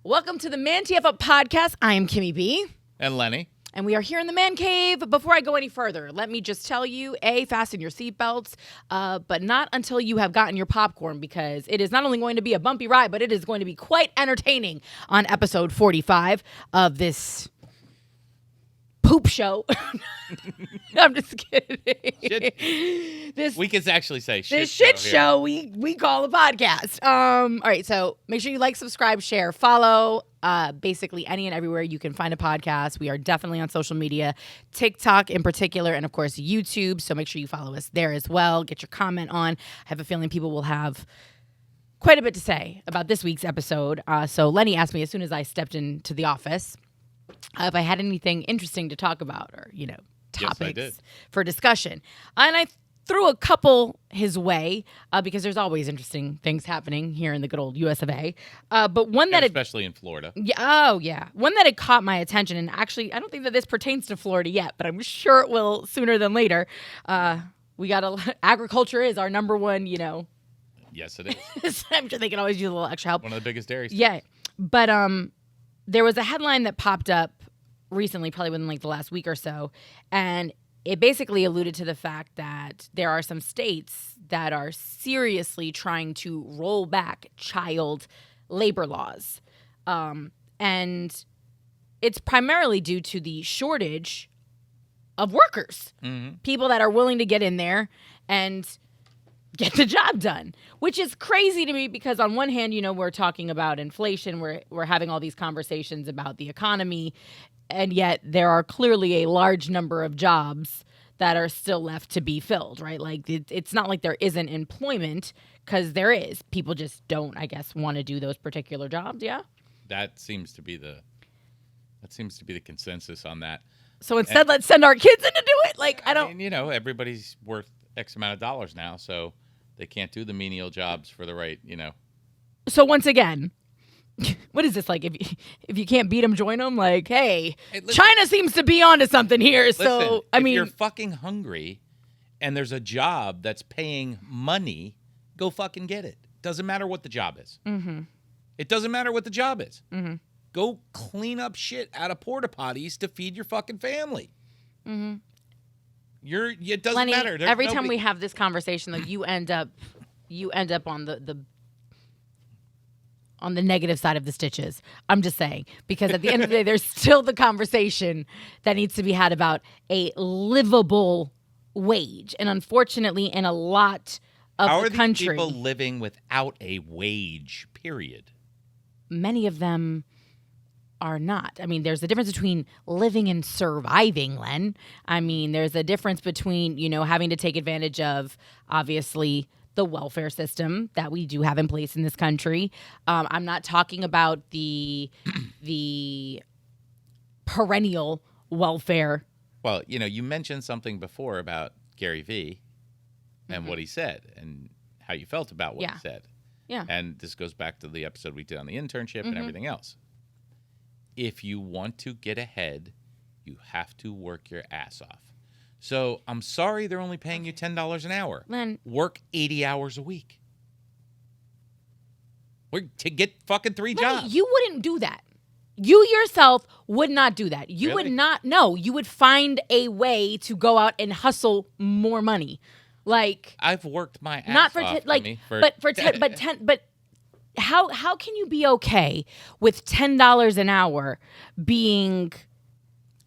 Welcome to the ManTFup podcast. I am KimmyB. And Lenny. And we are here in the ManCave. Before I go any further, let me just tell you, fasten your seatbelts, but not until you have gotten your popcorn, because it is not only going to be a bumpy ride, but it is going to be quite entertaining on episode 45 of this poop show. I'm just kidding. We could actually say shit this shit show we call a podcast. All right, so make sure you like, subscribe, share, follow. Basically any and everywhere you can find a podcast. We are definitely on social media, TikTok in particular, and of course YouTube. So make sure you follow us there as well. Get your comment on. I have a feeling people will have quite a bit to say about this week's episode. So Lenny asked me as soon as I stepped into the office if I had anything interesting to talk about, or topics for discussion. And I threw a couple his way because there's always interesting things happening here in the good old US of A. But one that especially in Florida. Yeah. One that had caught my attention, and actually I don't think that this pertains to Florida yet, but I'm sure it will sooner than later. Agriculture is our number one, Yes, it is. I'm sure they can always use a little extra help. One of the biggest dairies. Yeah. But there was a headline that popped up recently, probably within like the last week or so, and it basically alluded to the fact that there are some states that are seriously trying to roll back child labor laws. And it's primarily due to the shortage of workers, people that are willing to get in there and get the job done, which is crazy to me because on one hand, we're talking about inflation, we're having all these conversations about the economy, and yet there are clearly a large number of jobs that are still left to be filled, right? Like it's not like there isn't employment, because there is. People just don't, I guess, want to do those particular jobs. Yeah. That seems to be the consensus on that. So instead, let's send our kids in to do it. Like I mean, everybody's worth X amount of dollars now, so they can't do the menial jobs for the right, So once again, what is this like? If you can't beat them, join them. Like, hey, China seems to be onto something here. So I mean, if you're fucking hungry, and there's a job that's paying money, go fucking get it. Doesn't matter what the job is. Mm-hmm. It doesn't matter what the job is. Mm-hmm. Go clean up shit out of porta potties to feed your fucking family. Mm-hmm. It doesn't Lenny, matter. Every time we have this conversation, like you end up on the negative side of the stitches. I'm just saying, because at the end of the day, there's still the conversation that needs to be had about a livable wage. And unfortunately, in a lot of the country, how are these people living without a wage, period? Many of them are not. I mean, there's a difference between living and surviving, Len. I mean, there's a difference between, having to take advantage of, obviously, the welfare system that we do have in place in this country. I'm not talking about the perennial welfare. Well, you mentioned something before about Gary V and what he said and how you felt about what he said. Yeah. And this goes back to the episode we did on the internship and everything else. If you want to get ahead, you have to work your ass off. So I'm sorry they're only paying you $10 an hour. Len, work 80 hours a week. To get fucking 3 jobs. You wouldn't do that. You yourself would not do that. You Really? would not. No, you would find a way to go out and hustle more money. Like, I've worked my ass not for off. but how can you be okay with $10 an hour being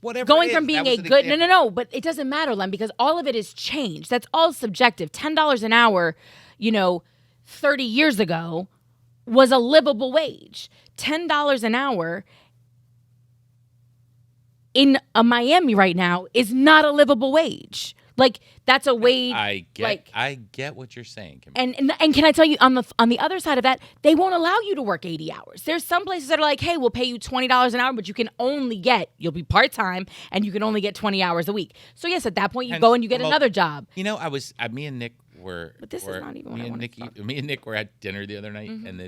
whatever going from being a good no, but it doesn't matter, Len, because all of it is changed. That's all subjective. $10 an hour, 30 years ago was a livable wage. $10 an hour in Miami right now is not a livable wage. Like, that's a wage. I get what you're saying, Kim. And can I tell you, on the other side of that, they won't allow you to work 80 hours. There's some places that are like, hey, we'll pay you $20 an hour, but you'll be part-time, and you can only get 20 hours a week. So yes, at that point, you go and you get another job. Me and Nick were, but this is not even what I want to talk. Me and Nick were at dinner the other night, and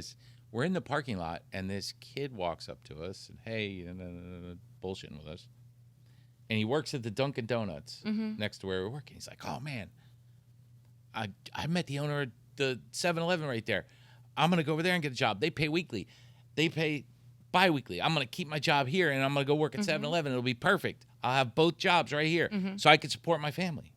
we're in the parking lot, and this kid walks up to us, and hey, bullshitting with us. And he works at the Dunkin' Donuts next to where we're working. He's like, oh, man, I met the owner of the 7-Eleven right there. I'm going to go over there and get a job. They pay weekly. They pay bi-weekly. I'm going to keep my job here, and I'm going to go work at 7-Eleven. It'll be perfect. I'll have both jobs right here so I can support my family.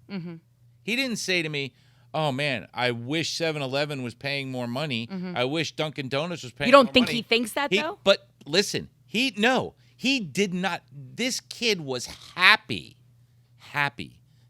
He didn't say to me, oh, man, I wish 7-Eleven was paying more money. I wish Dunkin' Donuts was paying more money. You don't think he thinks that, though? But listen, he did not. This kid was happy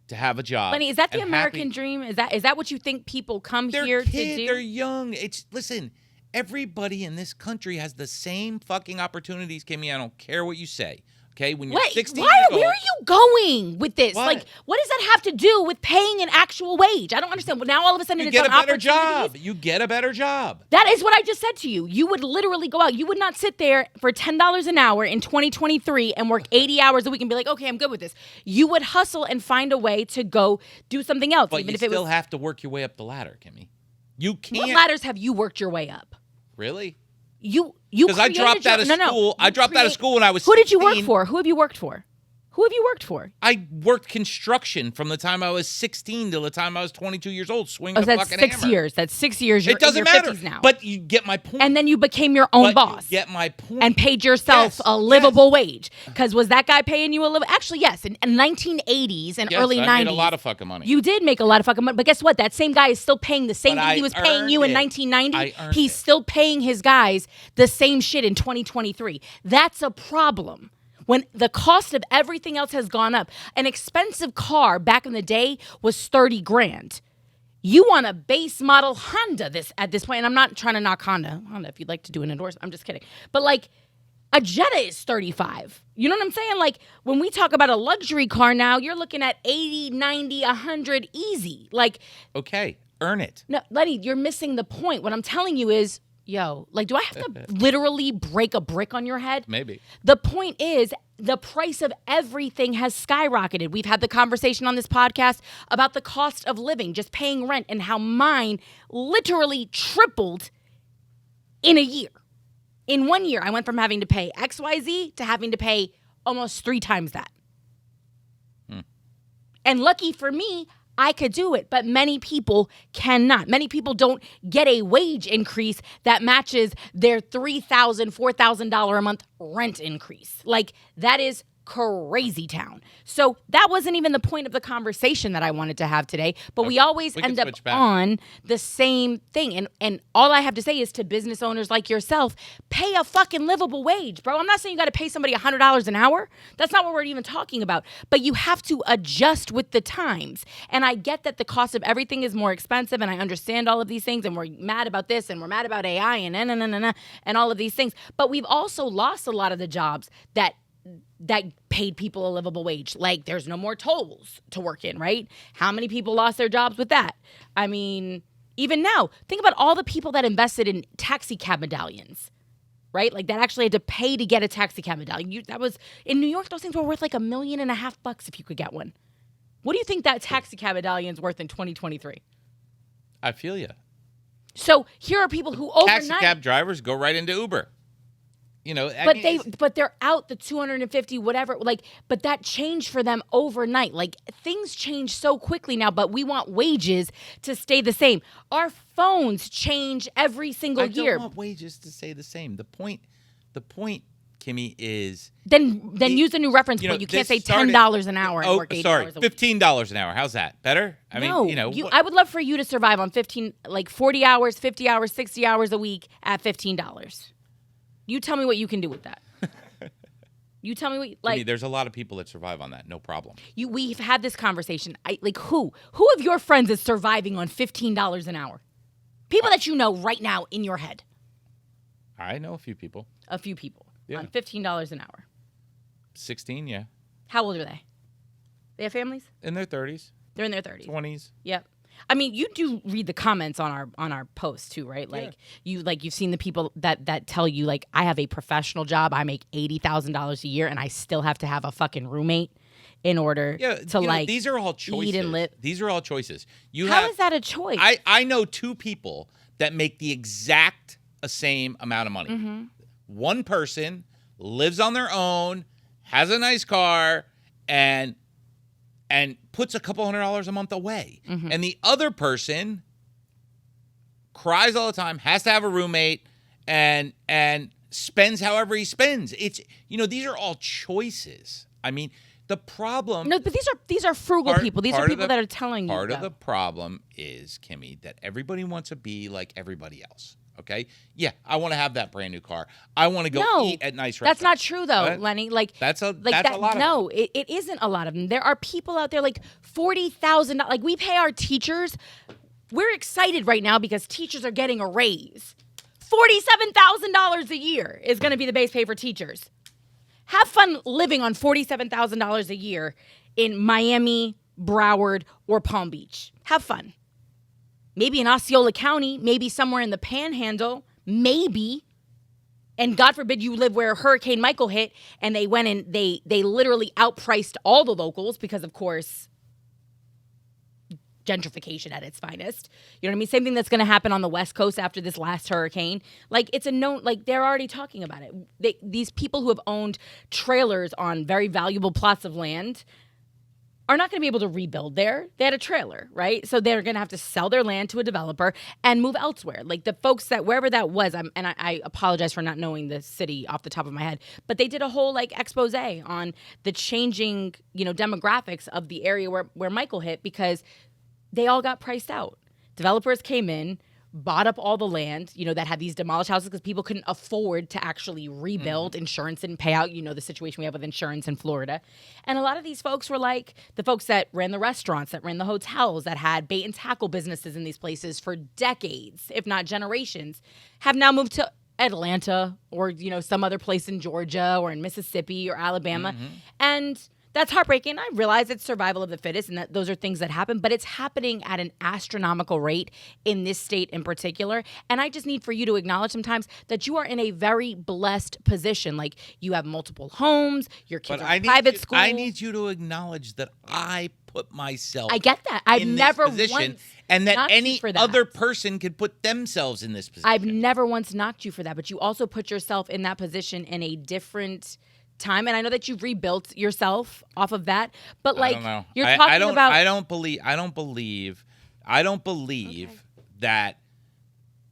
to have a job. Lenny, is that the American dream? Is that what you think people come here to do? They're young. Listen, everybody in this country has the same fucking opportunities, Kimmy. I don't care what you say. Okay, when you're 16 years old. Where are you going with this? What? Like, what does that have to do with paying an actual wage? I don't understand. Well, now all of a sudden You it's get on a better opportunities. job. You get a better job. That is what I just said to you. You would literally go out. You would not sit there for $10 an hour in 2023 and work 80 hours a week and be like, okay, I'm good with this. You would hustle and find a way to go do something else. But even you if it still was, have to work your way up the ladder, Kimmy. You can't. what ladders have you worked your way up? Really? You Because I dropped out of school. I dropped out of school when I was 16. Who did you work for? Who have you worked for? Who have you worked for? I worked construction from the time I was 16 till the time I was 22 years old, swinging a that's fucking 6 hammer. years. That's 6 years. You're It doesn't in your matter. 50s now. But you get my point. And then you became your own boss. You get my point. And paid yourself a livable wage. Because was that guy paying you a livable? Actually, yes. In 1980s and early 90s. I made a lot of fucking money. You did make a lot of fucking money. But guess what? That same guy is still paying the same But thing he was paying you in 1990. I earned He's still paying his guys the same shit in 2023. That's a problem. When the cost of everything else has gone up. An expensive car back in the day was $30,000. You want a base model Honda at this point, and I'm not trying to knock Honda, if you'd like to do an endorsement, I'm just kidding. But like a Jetta is $35,000. You know what I'm saying? Like when we talk about a luxury car now, you're looking at 80, 90, 100 easy. Like, okay, earn it. No, Lenny, you're missing the point. What I'm telling you is, yo, like, do I have to literally break a brick on your head? Maybe. The point is, the price of everything has skyrocketed. We've had the conversation on this podcast about the cost of living, just paying rent, and how mine literally tripled in a year. In 1 year, I went from having to pay XYZ to having to pay almost 3 times that. And lucky for me, I could do it, but many people cannot. Many people don't get a wage increase that matches their $3,000, $4,000 a month rent increase. Like, that is crazy town. So that wasn't even the point of the conversation that I wanted to have today, but we always end up on the same thing. And all I have to say is to business owners like yourself, pay a fucking livable wage, bro. I'm not saying you got to pay somebody $100 an hour. That's not what we're even talking about. But you have to adjust with the times. And I get that the cost of everything is more expensive, and I understand all of these things, and we're mad about this, and we're mad about AI, and all of these things. But we've also lost a lot of the jobs that paid people a livable wage. Like, there's no more tolls to work in, right? How many people lost their jobs with that? I mean, even now, think about all the people that invested in taxi cab medallions, right? Like, that actually had to pay to get a taxi cab medallion. That was, in New York, those things were worth like $1.5 million if you could get one. What do you think that taxi cab medallion's worth in 2023? I feel you. So here are people who overnight... Taxi cab drivers go right into Uber. You know, but they're out the 250 whatever, like, but that changed for them overnight. Like, things change so quickly now, but we want wages to stay the same. Our phones change every single year. I don't want wages to stay the same. The point, Kimmy, is then use a new reference point. You can't say $10 an hour and work 80 hours a week. $15 an hour. How's that? Better? I mean, I would love for you to survive on 40 hours, 50 hours, 60 hours a week at $15. You tell me what you can do with that. You tell me what, like... There's a lot of people that survive on that. No problem. We've had this conversation. Who of your friends is surviving on $15 an hour? People that you know right now in your head. I know a few people. A few people. Yeah. On $15 an hour. 16, yeah. How old are they? They have families? In their 30s. They're in their 30s. 20s. Yep. I mean, you do read the comments on our posts too, right? Like you've seen the people that tell you, like, I have a professional job, I make $80,000 a year, and I still have to have a fucking roommate in order to these are all choices. Eat and live. These are all choices. How is that a choice? I know 2 people that make the exact same amount of money. Mm-hmm. One person lives on their own, has a nice car, and puts a couple $100 a month away. Mm-hmm. And the other person cries all the time, has to have a roommate, and spends however he spends. It's, these are all choices. I mean, the problem. No, but these are frugal people. These are people that are telling you. Part of the problem is, Kimmy, that everybody wants to be like everybody else. Okay? Yeah, I want to have that brand new car. I want to go eat at nice restaurants. That's not true, though, right? Lenny. That's a lot of them. It isn't a lot of them. There are people out there like $40,000. Like, we pay our teachers. We're excited right now because teachers are getting a raise. $47,000 a year is going to be the base pay for teachers. Have fun living on $47,000 a year in Miami, Broward, or Palm Beach. Have fun. Maybe in Osceola County, maybe somewhere in the Panhandle, maybe. And God forbid you live where Hurricane Michael hit and they went and they literally outpriced all the locals because, of course, gentrification at its finest. You know what I mean? Same thing that's going to happen on the West Coast after this last hurricane. Like, it's a known, like, they're already talking about it. These people who have owned trailers on very valuable plots of land are not going to be able to rebuild there. They had a trailer, right? So they're going to have to sell their land to a developer and move elsewhere. Like, the folks that, wherever that was, I apologize for not knowing the city off the top of my head, but they did a whole, like, expose on the changing, demographics of the area where Michael hit, because they all got priced out. Developers came in, bought up all the land, that had these demolished houses because people couldn't afford to actually rebuild. Insurance didn't pay out, the situation we have with insurance in Florida. And a lot of these folks were like the folks that ran the restaurants, that ran the hotels, that had bait and tackle businesses in these places for decades, if not generations, have now moved to Atlanta or, some other place in Georgia or in Mississippi or Alabama. And that's heartbreaking. I realize it's survival of the fittest and that those are things that happen, but it's happening at an astronomical rate in this state in particular. And I just need for you to acknowledge sometimes that you are in a very blessed position. Like, you have multiple homes, your kids are in private school. I need you to acknowledge that I put myself I get that. I've never position, and that any other person could put themselves in this position. I've never once knocked you for that, but you also put yourself in that position in a different time, and I know that you've rebuilt yourself off of that, but like, you're talking about. I don't believe that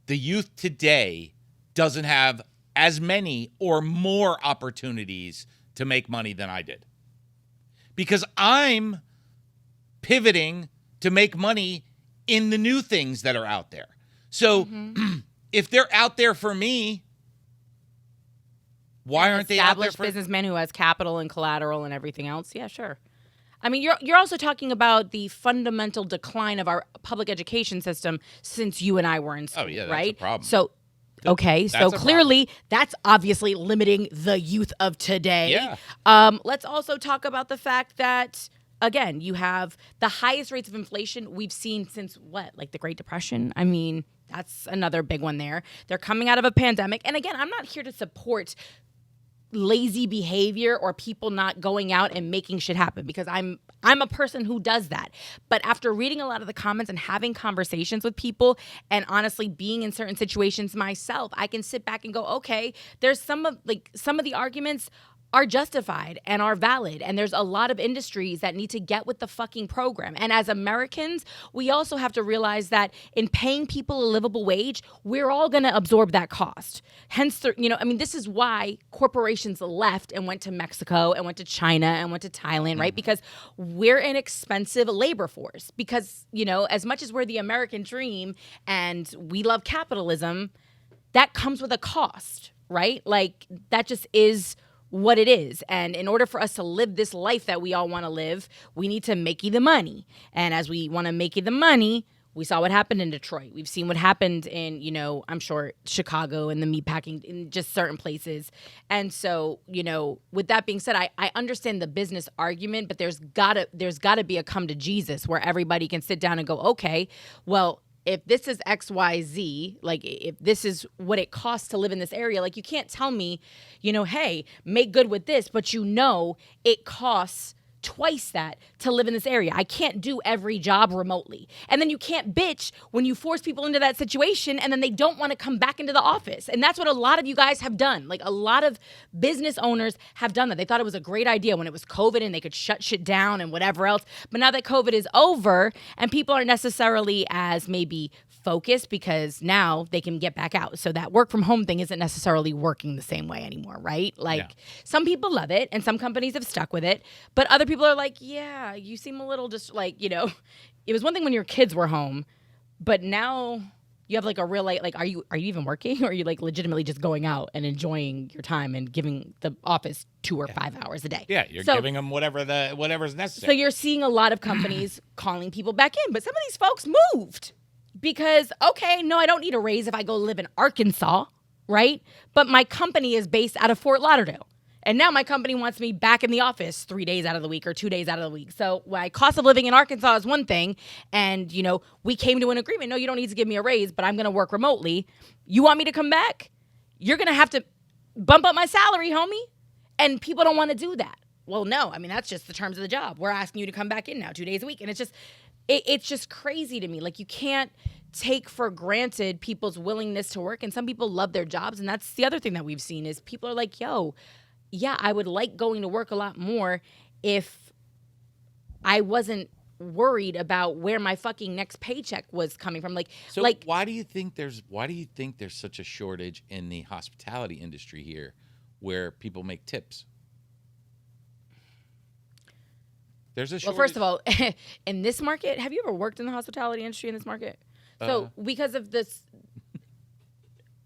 the youth today doesn't have as many or more opportunities to make money than I did, because I'm pivoting to make money in the new things that are out there. So if they're out there for me, why aren't they out there for businessman who has capital and collateral and everything else? Yeah, sure. I mean, you're also talking about the fundamental decline of our public education system since you and I were in school, that's right? A problem. So, okay, so clearly that's obviously limiting the youth of today. Yeah. Let's also talk about the fact that, again, you have the highest rates of inflation we've seen since like the Great Depression? I mean, that's another big one there. They're coming out of a pandemic. And again, I'm not here to support lazy behavior or people not going out and making shit happen, because I'm a person who does that. But after reading a lot of the comments and having conversations with people and honestly being in certain situations myself, I can sit back and go, okay, there's some of the arguments are justified and are valid. And there's a lot of industries that need to get with the fucking program. And as Americans, we also have to realize that in paying people a livable wage, we're all going to absorb that cost. Hence, this is why corporations left and went to Mexico and went to China and went to Thailand, right? Because we're an expensive labor force. Because, as much as we're the American dream and we love capitalism, that comes with a cost, right? Like, that just is what it is. And in order for us to live this life that we all want to live, we need to make the money. And as we want to make the money, we saw what happened in Detroit. We've seen what happened in, I'm sure, Chicago and the meatpacking in just certain places. And so, with that being said, I understand the business argument, but there's gotta be a come to Jesus where everybody can sit down and go, okay, well, if this is XYZ, like if this is what it costs to live in this area, like you can't tell me, hey, make good with this, but it costs twice that to live in this area. I can't do every job remotely. And then you can't bitch when you force people into that situation and then they don't want to come back into the office. And that's what a lot of you guys have done. Like, a lot of business owners have done that. They thought it was a great idea when it was COVID and they could shut shit down and whatever else. But now that COVID is over and people aren't necessarily as maybe focused because now they can get back out. So that work from home thing isn't necessarily working the same way anymore, right? Like some people love it and some companies have stuck with it, but other people are like, yeah, you seem a little just like, you know, it was one thing when your kids were home, but now you have like a real like are you even working, or are you like legitimately just going out and enjoying your time and giving the office 2 or 5 hours a day? Yeah, you're giving them whatever's necessary. So you're seeing a lot of companies calling people back in, but some of these folks moved because, okay, no, I don't need a raise if I go live in Arkansas, right? But my company is based out of Fort Lauderdale. And now my company wants me back in the office 3 days out of the week or 2 days out of the week. So my cost of living in Arkansas is one thing. And, you know, we came to an agreement. No, you don't need to give me a raise, but I'm going to work remotely. You want me to come back? You're going to have to bump up my salary, homie. And people don't want to do that. Well, no, I mean, that's just the terms of the job. We're asking you to come back in now 2 days a week. And it's just crazy to me. Like, you can't take for granted people's willingness to work. And some people love their jobs. And that's the other thing that we've seen is people are like, yo, yeah, I would like going to work a lot more if I wasn't worried about where my fucking next paycheck was coming from. Why do you think there's such a shortage in the hospitality industry here where people make tips? There's a shortage. Well, first of all, in this market, have you ever worked in the hospitality industry in this market? So because of this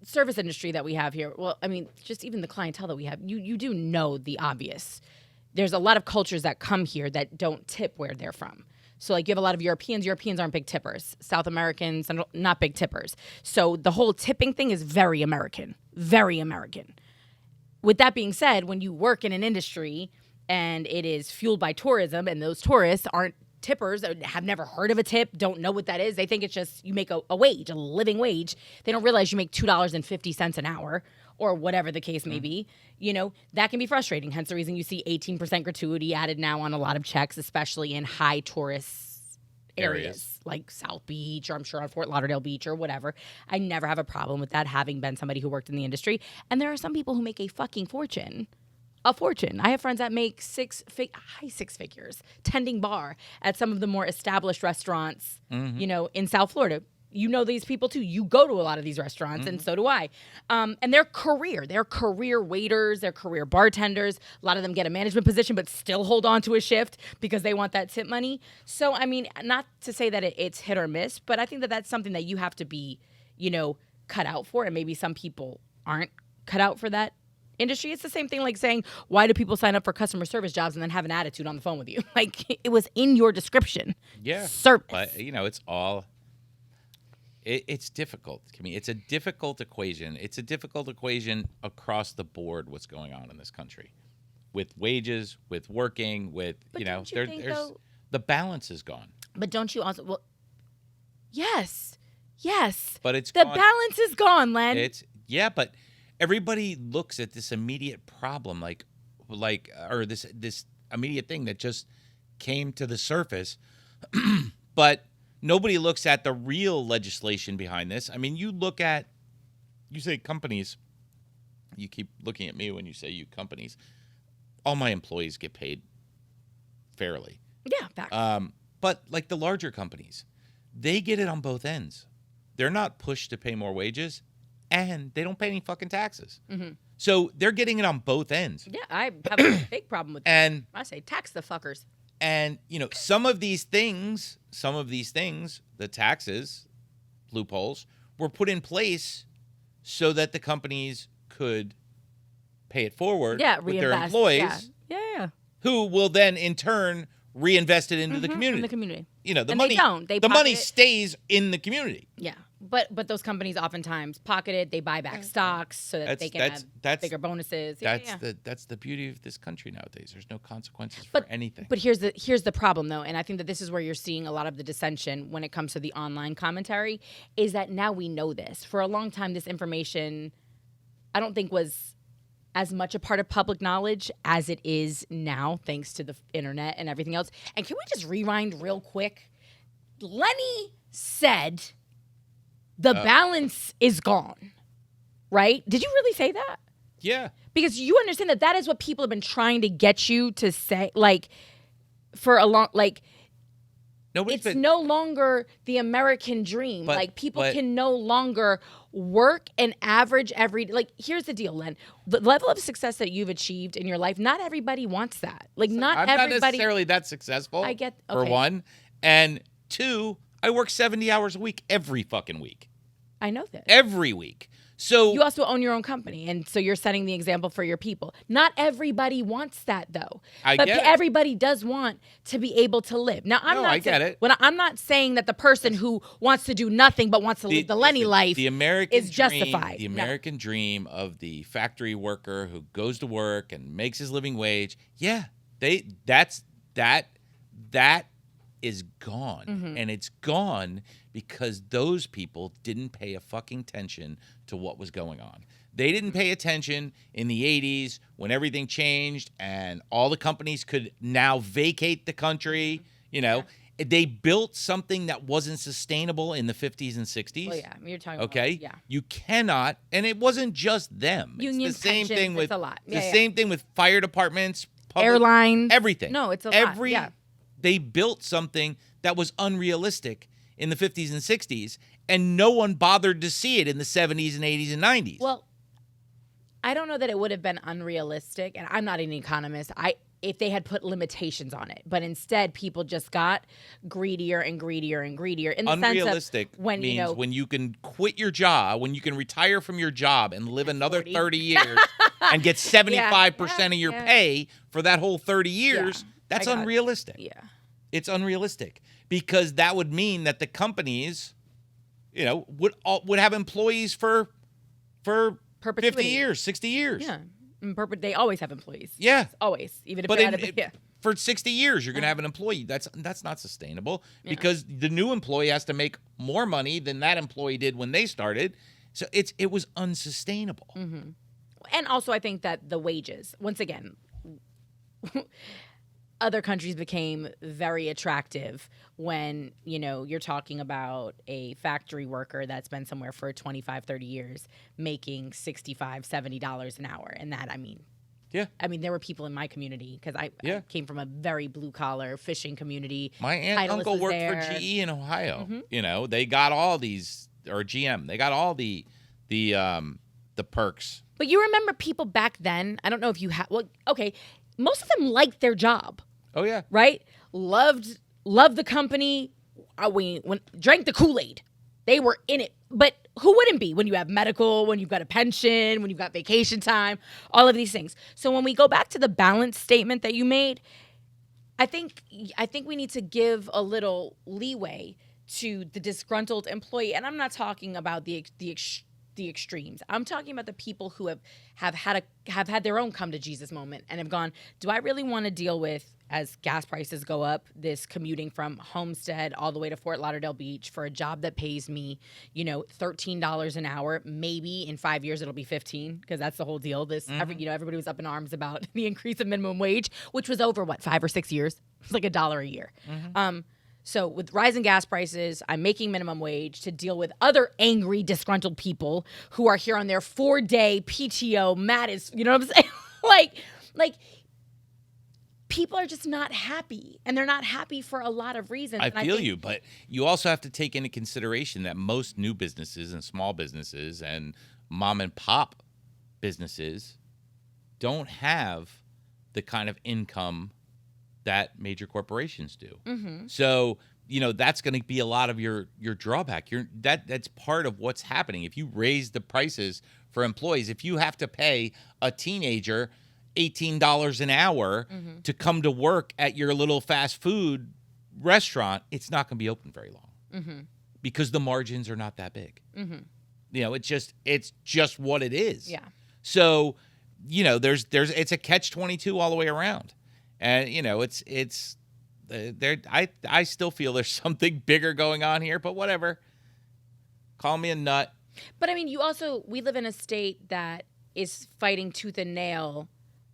service industry that we have here, well, I mean, just even the clientele that we have, you do know the obvious. There's a lot of cultures that come here that don't tip where they're from. So like you have a lot of Europeans. Europeans aren't big tippers. South Americans, not big tippers. So the whole tipping thing is very American, very American. With that being said, when you work in an industry and it is fueled by tourism and those tourists aren't tippers, have never heard of a tip, don't know what that is. They think it's just you make a wage, a living wage. They don't realize you make $2.50 an hour or whatever the case may be. You know, that can be frustrating. Hence the reason you see 18% gratuity added now on a lot of checks, especially in high tourist areas like South Beach, or I'm sure on Fort Lauderdale Beach or whatever. I never have a problem with that, having been somebody who worked in the industry. And there are some people who make a fucking fortune. A fortune. I have friends that make high six figures tending bar at some of the more established restaurants, you know, in South Florida. You know these people too. You go to a lot of these restaurants, and so do I. And they're career waiters, they're career bartenders. A lot of them get a management position, but still hold on to a shift because they want that tip money. So, I mean, not to say that it's hit or miss, but I think that that's something that you have to be, you know, cut out for. And maybe some people aren't cut out for that industry. It's the same thing like saying, why do people sign up for customer service jobs and then have an attitude on the phone with you? Like, it was in your description. Yeah. Service. But, you know, it's all... It's difficult, Kimmy. It's a difficult equation. It's a difficult equation across the board, what's going on in this country. With wages, with working, with, but you know, there's the balance is gone. But don't you also, well, yes. But it's the gone. balance is gone, Len. But everybody looks at this immediate problem or this immediate thing that just came to the surface, but nobody looks at the real legislation behind this. I mean, you say companies, you keep looking at me when you say you companies. All my employees get paid fairly. Yeah, facts. But like the larger companies, they get it on both ends. They're not pushed to pay more wages, and they don't pay any fucking taxes. Mm-hmm. So they're getting it on both ends. Yeah, I have a big problem with that. And I say tax the fuckers. And, you know, some of these things, the taxes, loopholes, were put in place so that the companies could pay it forward with their employees. Yeah. Who will then, in turn, reinvest it into the community. In the community. You know, the and money. They don't. The money stays in the community. Yeah. But those companies oftentimes pocket it. They buy back stocks so that they can have bigger bonuses. That's the beauty of this country nowadays. There's no consequences for anything. But here's the problem, though, and I think that this is where you're seeing a lot of the dissension when it comes to the online commentary, is that now we know this. For a long time, this information, I don't think was as much a part of public knowledge as it is now, thanks to the internet and everything else. And can we just rewind real quick? Lenny said the balance is gone, right? Did you really say that? Yeah. Because you understand that is what people have been trying to get you to say, like, for a long, like, It's no longer the American dream. Like, people can no longer work and average here's the deal, Len. The level of success that you've achieved in your life, not everybody wants that. Like, I'm not not necessarily that successful. I get, for one. And two, I work 70 hours a week every fucking week. I know that. Every week. So you also own your own company, and so you're setting the example for your people. Not everybody wants that, though. But everybody does want to be able to live. Now, I get it. I'm not saying that the person who wants to do nothing but wants to live the Lenny life is justified. The American dream of the factory worker who goes to work and makes his living wage. Yeah, that is gone, and it's gone because those people didn't pay a fucking attention to what was going on. They didn't pay attention in the 80s when everything changed and all the companies could now vacate the country. They built something that wasn't sustainable in the 50s and 60s. Well, yeah, you're talking about, you cannot, and it wasn't just them. Union it's the same pensions, thing with it's a lot. the same thing with fire departments, airlines, everything. No, it's a lot. Yeah. They built something that was unrealistic in the 50s and 60s, and no one bothered to see it in the 70s and 80s and 90s. Well, I don't know that it would have been unrealistic, and I'm not an economist. If they had put limitations on it, but instead people just got greedier and greedier and greedier. In the unrealistic sense of when when you can quit your job, when you can retire from your job and live another 30 years and get 75% of your pay for that whole 30 years. That's unrealistic. Yeah. It's unrealistic because that would mean that the companies, would have employees for 50 years, 60 years. Yeah. They always have employees. Yeah. Always. Even if for 60 years, you're going to have an employee. That's not sustainable because the new employee has to make more money than that employee did when they started. So it was unsustainable. Mm-hmm. And also, I think that the wages, once again, other countries became very attractive when, you're talking about a factory worker that's been somewhere for 25, 30 years making $65, $70 an hour. And that, there were people in my community because I came from a very blue collar fishing community. My aunt and uncle worked for GE in Ohio. Mm-hmm. They got all these, or GM, they got all the perks. But you remember people back then, I don't know if you have, most of them liked their job. Oh, yeah. Right? Loved the company. Drank the Kool-Aid. They were in it. But who wouldn't be when you have medical, when you've got a pension, when you've got vacation time, all of these things. So when we go back to the balance statement that you made, I think we need to give a little leeway to the disgruntled employee. And I'm not talking about the extremes. I'm talking about the people who have had their own come to Jesus moment and have gone, do I really want to deal with, as gas prices go up, this commuting from Homestead all the way to Fort Lauderdale Beach for a job that pays me, $13 an hour. Maybe in 5 years it'll be 15 because that's the whole deal. Everybody was up in arms about the increase of minimum wage, which was over 5 or 6 years. It's like $1 a year. Mm-hmm. So with rising gas prices, I'm making minimum wage to deal with other angry, disgruntled people who are here on their 4-day PTO. Matt is, you know what I'm saying? like people are just not happy, and they're not happy for a lot of reasons. I feel you, but you also have to take into consideration that most new businesses and small businesses and mom and pop businesses don't have the kind of income that major corporations do. Mm-hmm. So, that's going to be a lot of your drawback. That's part of what's happening. If you raise the prices for employees, if you have to pay a teenager $18 an hour to come to work at your little fast food restaurant, it's not going to be open very long because the margins are not that big. Mm-hmm. It's just what it is. Yeah. So, it's a catch-22 all the way around. And, I still feel there's something bigger going on here, but whatever. Call me a nut. But we live in a state that is fighting tooth and nail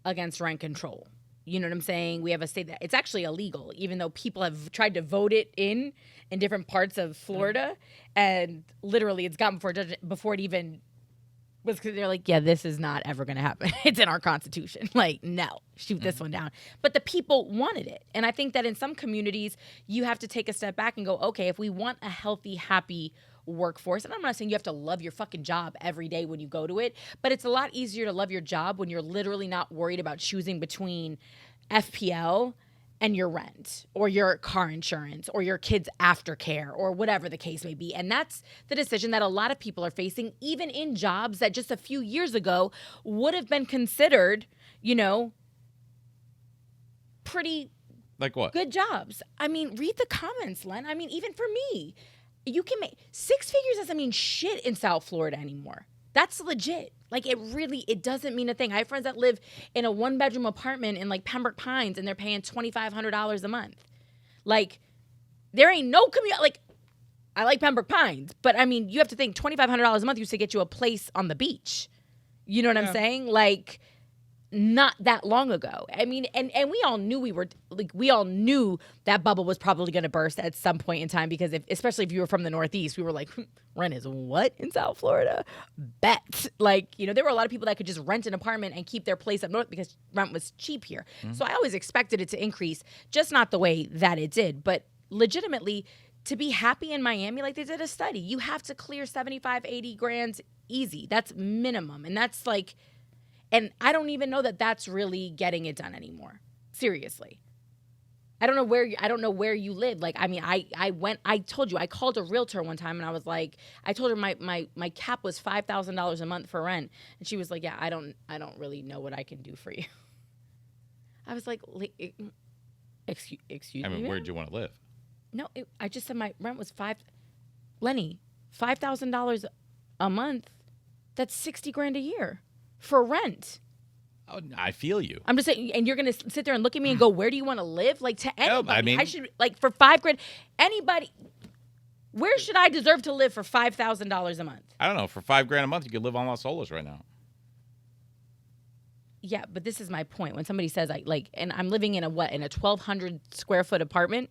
against rent control. You know what I'm saying? We have a state that it's actually illegal, even though people have tried to vote it in different parts of Florida, and literally it's gotten before it even was because they're like, yeah, this is not ever going to happen. It's in our Constitution. Like, no, shoot this one down. But the people wanted it. And I think that in some communities, you have to take a step back and go, okay, if we want a healthy, happy workforce, and I'm not saying you have to love your fucking job every day when you go to it, but it's a lot easier to love your job when you're literally not worried about choosing between FPL and your rent or your car insurance or your kids' aftercare or whatever the case may be. And that's the decision that a lot of people are facing, even in jobs that just a few years ago would have been considered, you know, pretty like what? Good jobs. I mean, read the comments, Len. I mean, even for me, you can make 6 figures doesn't mean shit in South Florida anymore. That's legit. Like, it doesn't mean a thing. I have friends that live in a 1-bedroom apartment in, like, Pembroke Pines, and they're paying $2,500 a month. Like, there ain't no commute. Like, I like Pembroke Pines, but, I mean, you have to think $2,500 a month used to get you a place on the beach. You know what I'm saying? Like, not that long ago. I mean, and we all knew we all knew that bubble was probably going to burst at some point in time because especially if you were from the Northeast, we were like, rent is what in South Florida? Bet. Like, you know, there were a lot of people that could just rent an apartment and keep their place up north because rent was cheap here. Mm-hmm. So I always expected it to increase, just not the way that it did. But legitimately, to be happy in Miami, like they did a study, you have to clear 75, 80 grand easy. That's minimum. And that's like, and I don't even know that that's really getting it done anymore. Seriously. I don't know where you live. Like, I mean, I told you, I called a realtor one time and I was like, I told her my cap was $5,000 a month for rent. And she was like, yeah, I don't really know what I can do for you. I was like, excuse me. I mean, where'd you want to live? No, I just said my rent was Lenny, $5,000 a month. That's 60 grand a year. For rent. Oh, I feel you. I'm just saying, and you're going to sit there and look at me and go, where do you want to live? Like, to anybody. No, I mean, I should, like, for 5 grand, anybody, where should I deserve to live for $5,000 a month? I don't know. For 5 grand a month, you could live on Los Olas right now. Yeah, but this is my point. When somebody says, and I'm living in a 1,200 square foot apartment,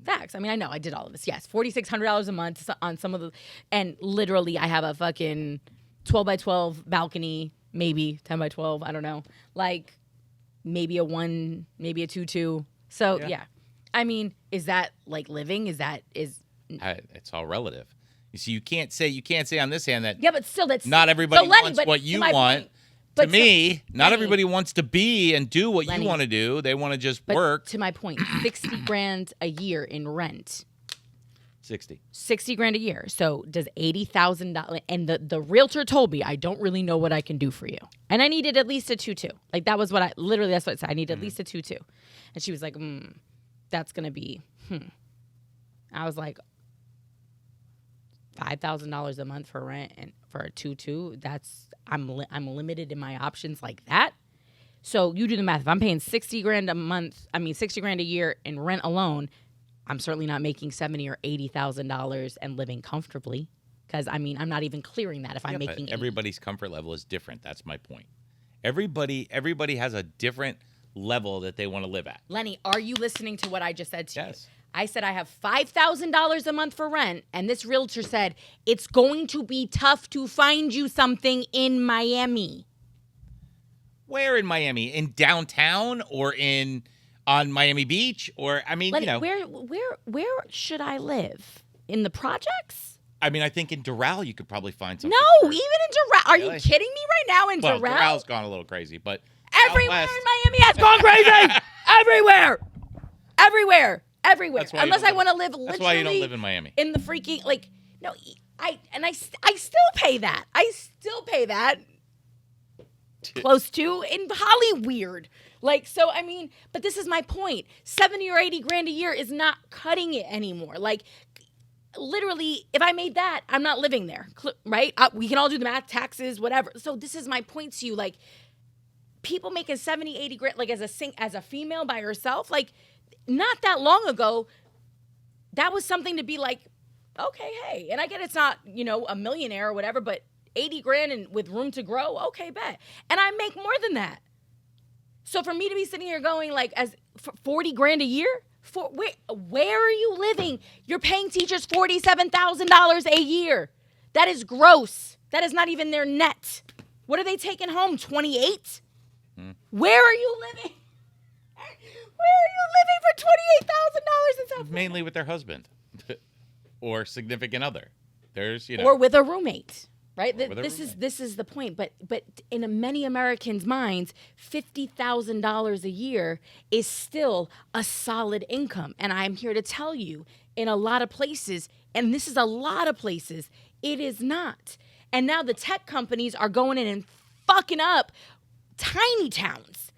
facts. I mean, I know I did all of this. Yes, $4,600 a month on some of the, and literally I have a fucking 12 by 12 balcony, maybe 10 by 12. I don't know. Like maybe a 1, maybe a 2-2. So yeah. I mean, is that like living? It's all relative. You see, you can't say on this hand that. Yeah, but still, that's not everybody wants what you want. To me, not everybody wants to be and do what you want to do. They want to just work. To my point, 60 grand a year in rent. 60 grand a year. So does $80,000, and the realtor told me, I don't really know what I can do for you. And I needed at least a 2-2. Like that's what I said. I need at least a 2-2. And she was like, that's going to be, I was like, $5,000 a month for rent and for a 2-2. I'm limited in my options like that. So you do the math. If I'm paying 60 grand a year in rent alone, I'm certainly not making $70,000 or $80,000 and living comfortably, because I mean I'm not even clearing that if I'm making. Everybody's comfort level is different. That's my point. Everybody has a different level that they want to live at. Lenny, are you listening to what I just said to you? Yes. I said I have $5,000 a month for rent, and this realtor said it's going to be tough to find you something in Miami. Where in Miami? In downtown or on Miami Beach? Or I mean, Lenny, where should I live? In the projects? I mean, I think in Doral you could probably find something. No, even in Doral. Are you kidding me right now? In Doral? Doral's gone a little crazy, but everywhere in Miami has gone crazy. Everywhere. Unless I want to live literally. That's why you don't live in Miami. In the freaking no, I still pay that. Close to in Hollyweird. So I mean, but this is my point. 70 or 80 grand a year is not cutting it anymore. Like literally, if I made that, I'm not living there, right? We can all do the math, taxes, whatever. So this is my point to you. Like people making 70, 80 grand, like as a female by herself, like. Not that long ago, that was something to be like, okay, hey. And I get it's not, a millionaire or whatever, but 80 grand and with room to grow, okay, bet. And I make more than that. So for me to be sitting here going like as 40 grand a year, where are you living? You're paying teachers $47,000 a year. That is gross. That is not even their net. What are they taking home? 28? Where are you living? Where are you living for $28,000 in South Florida? Mainly with their husband or significant other. There's, or with a roommate, right? This is the point. But in many Americans' minds, $50,000 a year is still a solid income. And I'm here to tell you, in a lot of places, and this is a lot of places, it is not. And now the tech companies are going in and fucking up tiny towns.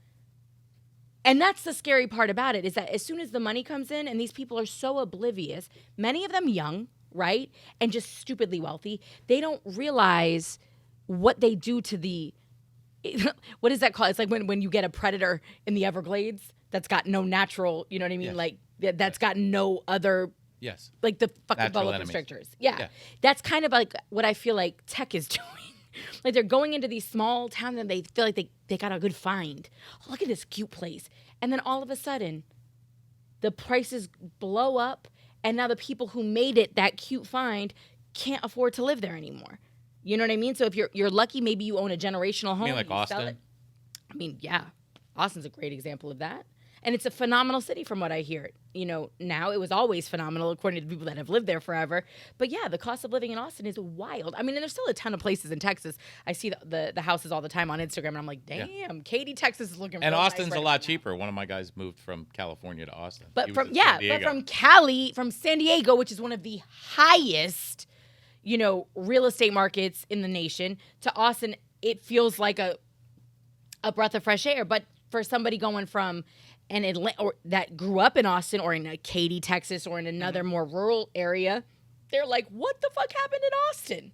And that's the scary part about it, is that as soon as the money comes in, and these people are so oblivious, many of them young, right, and just stupidly wealthy, they don't realize what they do to the, what is that called? It's like when you get a predator in the Everglades that's got no natural, you know what I mean? Yes. Like, that's got no other, yes, like the fucking natural bubble enemies. constrictors. Yeah. That's kind of like what I feel like tech is doing. Like, they're going into these small towns and they feel like they got a good find. Oh, look at this cute place. And then all of a sudden, the prices blow up, and now the people who made it that cute find can't afford to live there anymore. You know what I mean? So if you're lucky, maybe you own a generational home. You mean like you sell Austin? it. I mean, yeah. Austin's a great example of that. And it's a phenomenal city from what I hear. You know, now it was always phenomenal according to the people that have lived there forever. But yeah, the cost of living in Austin is wild. I mean, and there's still a ton of places in Texas. I see the houses all the time on Instagram, and I'm like, damn, Katy, Texas is looking. And real Austin's nice a right lot now. cheaper. One of my guys moved from California to Austin. But He was from in San Diego. Cali, from San Diego, which is one of the highest, real estate markets in the nation, to Austin, it feels like a breath of fresh air. But for somebody going from an Atlanta, or that grew up in Austin or in Katy, Texas, or in another more rural area, they're like, what the fuck happened in Austin?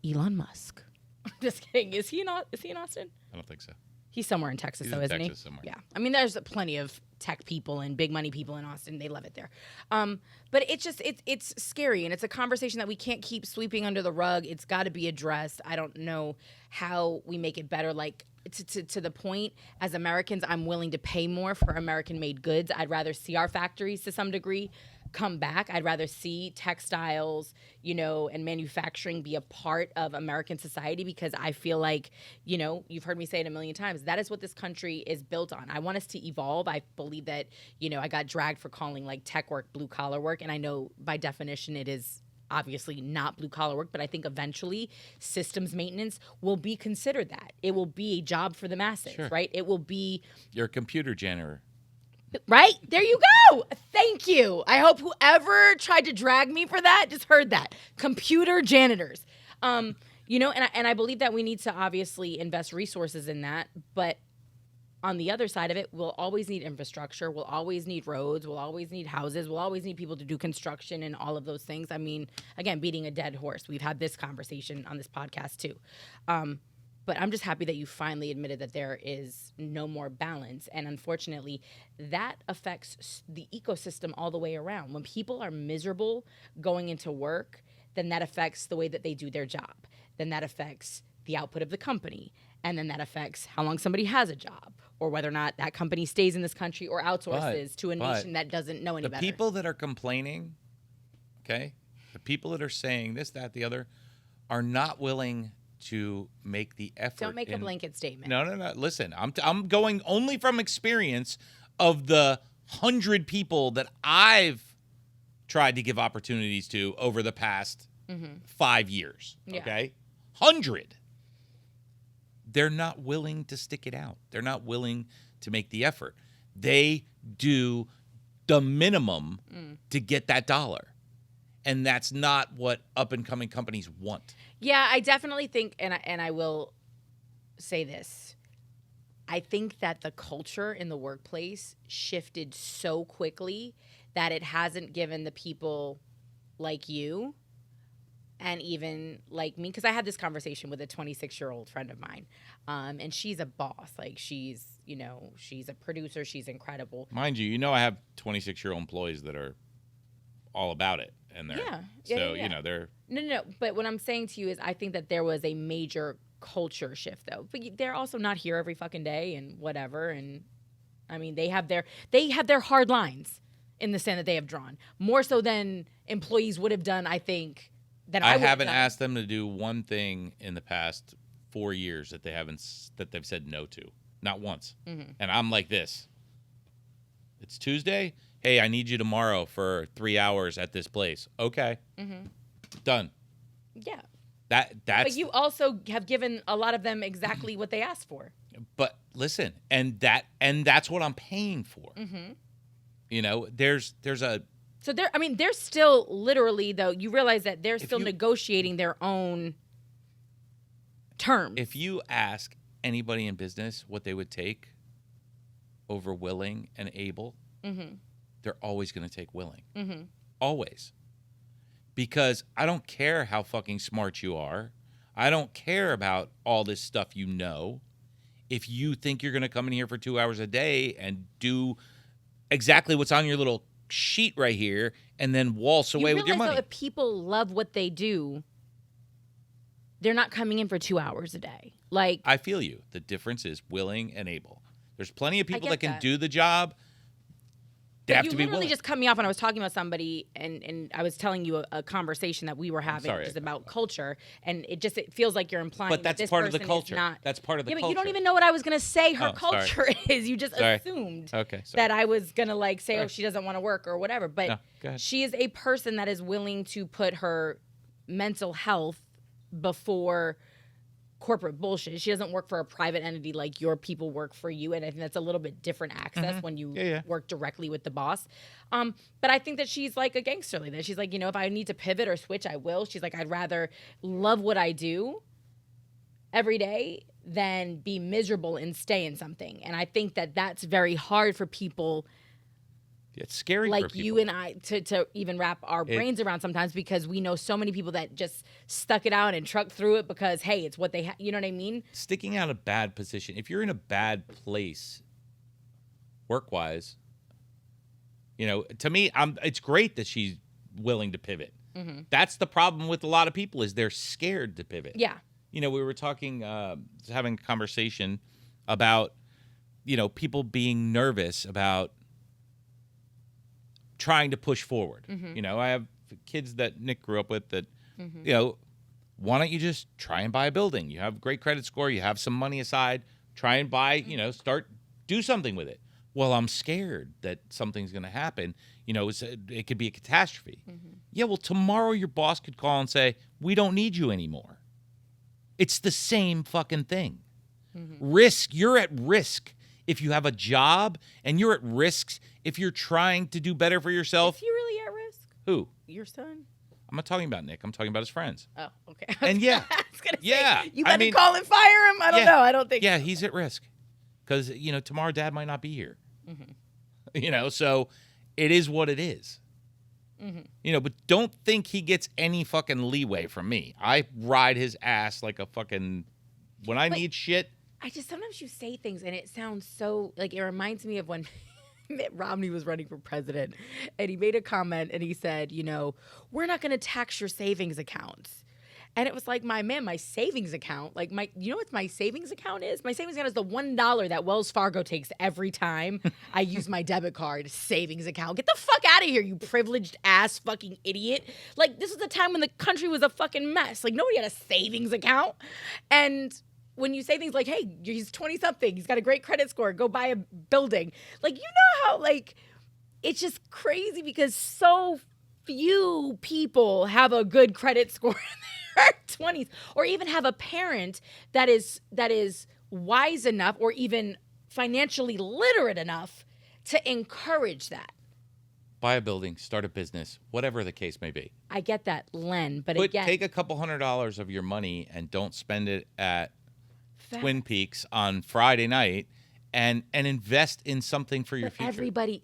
Elon Musk. I'm just kidding. Is he in Austin? I don't think so. He's somewhere in Texas, He's though, in isn't Texas he? somewhere. Yeah. I mean, there's plenty of tech people and big money people in Austin. They love it there. But it's scary, and it's a conversation that we can't keep sweeping under the rug. It's got to be addressed. I don't know how we make it better. Like, to the point, as Americans, I'm willing to pay more for American-made goods. I'd rather see our factories, to some degree, come back. I'd rather see textiles, and manufacturing be a part of American society, because I feel like, you've heard me say it a million times, that is what this country is built on. I want us to evolve. I believe that, I got dragged for calling like tech work blue collar work, and I know by definition it is obviously not blue collar work, but I think eventually systems maintenance will be considered that. It will be a job for the masses, Sure. right? It will be... You're a computer janitor. Right? There you go. Thank you. I hope whoever tried to drag me for that just heard that. Computer janitors. And I believe that we need to obviously invest resources in that, but on the other side of it, we'll always need infrastructure. We'll always need roads. We'll always need houses. We'll always need people to do construction and all of those things. I mean, again, beating a dead horse. We've had this conversation on this podcast too. But I'm just happy that you finally admitted that there is no more balance. And unfortunately, that affects the ecosystem all the way around. When people are miserable going into work, then that affects the way that they do their job. Then that affects the output of the company. And then that affects how long somebody has a job, or whether or not that company stays in this country or outsources to a nation that doesn't know any better. The people that are complaining, okay, the people that are saying this, that, the other, are not willing to make the effort. Don't make a blanket statement. No. Listen, I'm going only from experience of the 100 people that I've tried to give opportunities to over the past 5 years. Yeah. Okay, 100. They're not willing to stick it out. They're not willing to make the effort. They do the minimum to get that dollar. And that's not what up-and-coming companies want. Yeah, I definitely think, and I will say this, I think that the culture in the workplace shifted so quickly that it hasn't given the people like you and even like me, because I had this conversation with a 26-year-old friend of mine, and she's a boss. Like, she's a producer. She's incredible. Mind you, I have 26-year-old employees that are all about it. And they're, they're... No. But what I'm saying to you is I think that there was a major culture shift, though. But they're also not here every fucking day and whatever. And, I mean, they have their hard lines in the sand that they have drawn. More so than employees would have done, I think, that I I haven't done. asked them to do one thing in the past 4 years that they've said no to. Not once. Mm-hmm. And I'm like this. It's Tuesday. Hey, I need you tomorrow for 3 hours at this place. Okay. Mm-hmm. Done. Yeah. That's. But you also have given a lot of them exactly what they asked for. But listen, and that's what I'm paying for. Mm-hmm. You know, there's a. So they're still literally, though, you realize that they're still negotiating their own terms. If you ask anybody in business what they would take over willing and able, mm-hmm. they're always going to take willing. Mm-hmm. Always. Because I don't care how fucking smart you are. I don't care about all this stuff you know. If you think you're going to come in here for 2 hours a day and do exactly what's on your little sheet right here and then waltz away with your money. Though, if people love what they do, they're not coming in for 2 hours a day. Like, I feel you. The difference is willing and able. There's plenty of people that can do the job. They have to be willing. You literally just cut me off when I was talking about somebody, and I was telling you a conversation that we were having just about culture, and it feels like you're implying. But that's part of the culture. That's part of the culture. But you don't even know what I was going to say her culture is. You just assumed that I was going to say, oh, she doesn't want to work or whatever. But she is a person that is willing to put her mental health before corporate bullshit. She doesn't work for a private entity like your people work for you, and I think that's a little bit different access when you work directly with the boss. But I think that she's like a gangster like that. She's like, if I need to pivot or switch, I will. She's like, I'd rather love what I do every day than be miserable and stay in something. And I think that that's very hard for people. It's scary like for people. You and I to even wrap our brains around sometimes, because we know so many people that just stuck it out and trucked through it because, hey, it's what they you know what I mean? Sticking out a bad position. If you're in a bad place work-wise, to me, it's great that she's willing to pivot. Mm-hmm. That's the problem with a lot of people is they're scared to pivot. Yeah. We were talking, having a conversation about, people being nervous about trying to push forward. Mm-hmm. I have kids that Nick grew up with that, why don't you just try and buy a building? You have a great credit score. You have some money aside. Try and buy, do something with it. Well, I'm scared that something's going to happen. It could be a catastrophe. Mm-hmm. Yeah, well, tomorrow your boss could call and say, we don't need you anymore. It's the same fucking thing. Mm-hmm. You're at risk if you have a job, and you're at risk if you're trying to do better for yourself. Is he really at risk? Who? Your son? I'm not talking about Nick. I'm talking about his friends. Oh, okay. And I was gonna say, you better to call and fire him? I don't know. I don't think so. He's at risk. Because, tomorrow dad might not be here. Mm-hmm. So it is what it is. Mm-hmm. But don't think he gets any fucking leeway from me. I ride his ass like a fucking... When I need shit... Sometimes you say things and it sounds so, it reminds me of when Mitt Romney was running for president, and he made a comment and he said, we're not going to tax your savings accounts. And it was like, my savings account, you know what my savings account is? My savings account is the $1 that Wells Fargo takes every time I use my debit card savings account. Get the fuck out of here, you privileged ass fucking idiot. This was the time when the country was a fucking mess. Nobody had a savings account. And when you say things like, hey, he's 20-something, he's got a great credit score, go buy a building. How, it's just crazy because so few people have a good credit score in their 20s, or even have a parent that is wise enough or even financially literate enough to encourage that. Buy a building, start a business, whatever the case may be. I get that, Len, but again... Take a couple $100 of your money and don't spend it at Twin Peaks on Friday night and invest in something for your future. Everybody,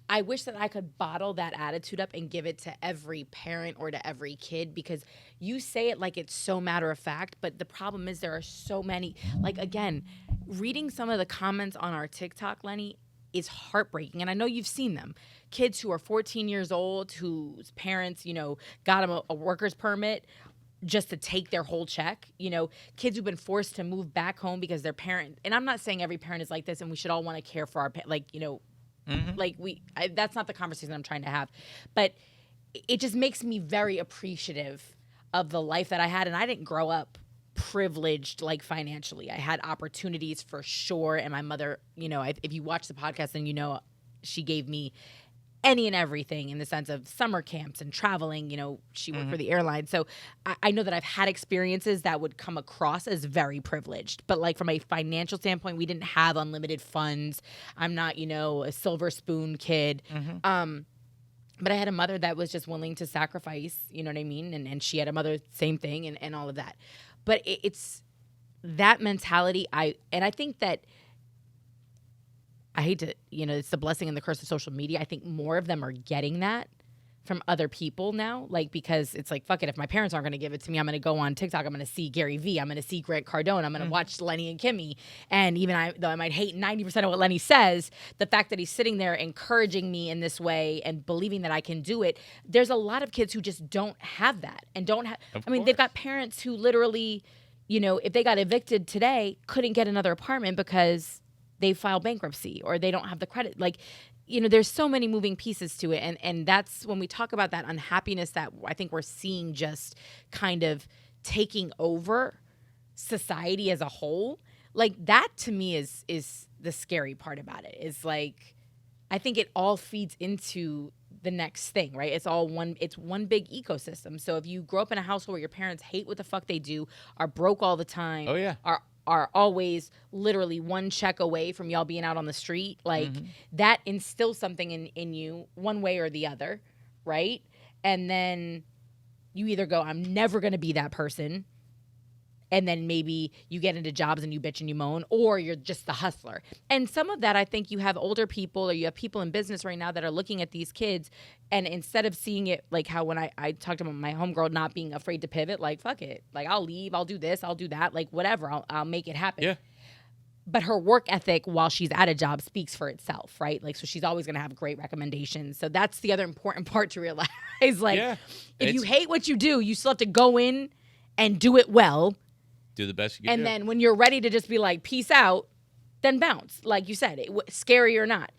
I wish that I could bottle that attitude up and give it to every parent or to every kid, because you say it like it's so matter of fact, but the problem is there are so many, again, reading some of the comments on our TikTok, Lenny, is heartbreaking. And I know you've seen them. Kids who are 14 years old, whose parents, got them a worker's permit just to take their whole check. Kids who've been forced to move back home because their parent, and I'm not saying every parent is like this and we should all want to care for our, mm-hmm. That's not the conversation I'm trying to have. But it just makes me very appreciative of the life that I had. And I didn't grow up privileged, like, financially. I had opportunities for sure. And my mother, if you watch the podcast, then she gave me any and everything in the sense of summer camps and traveling. She worked for the airline. So I know that I've had experiences that would come across as very privileged. But like from a financial standpoint, we didn't have unlimited funds. I'm not, a silver spoon kid. But I had a mother that was just willing to sacrifice, you know what I mean? And she had a mother, same thing, and all of that. But it's that mentality. I think that, I hate to, it's the blessing and the curse of social media. I think more of them are getting that from other people now. Like, because it's like, fuck it, if my parents aren't going to give it to me, I'm going to go on TikTok. I'm going to see Gary Vee. I'm going to see Grant Cardone. I'm going to watch Lenny and Kimmy. And even though I might hate 90% of what Lenny says, the fact that he's sitting there encouraging me in this way and believing that I can do it, there's a lot of kids who just don't have that and don't have, they've got parents who literally, if they got evicted today, couldn't get another apartment because they file bankruptcy or they don't have the credit. Like, there's so many moving pieces to it. And that's when we talk about that unhappiness that I think we're seeing just kind of taking over society as a whole. Like, that to me is the scary part about it. Is like, I think it all feeds into the next thing, right? It's one big ecosystem. So if you grow up in a household where your parents hate what the fuck they do, are broke all the time, are always literally one check away from y'all being out on the street, like that instills something in you one way or the other, right? And then you either go, I'm never going to be that person, and then maybe you get into jobs and you bitch and you moan, or you're just the hustler. And some of that, I think you have older people or you have people in business right now that are looking at these kids, and instead of seeing it like how when I talked about my homegirl not being afraid to pivot, like, fuck it. Like, I'll leave, I'll do this, I'll do that, like, whatever, I'll make it happen. Yeah. But her work ethic while she's at a job speaks for itself, right? Like, so she's always going to have great recommendations. So that's the other important part to realize. Like, if you hate what you do, you still have to go in and do it well. Do the best you can do. And then when you're ready to just be like, peace out, then bounce. Like you said, scary or not.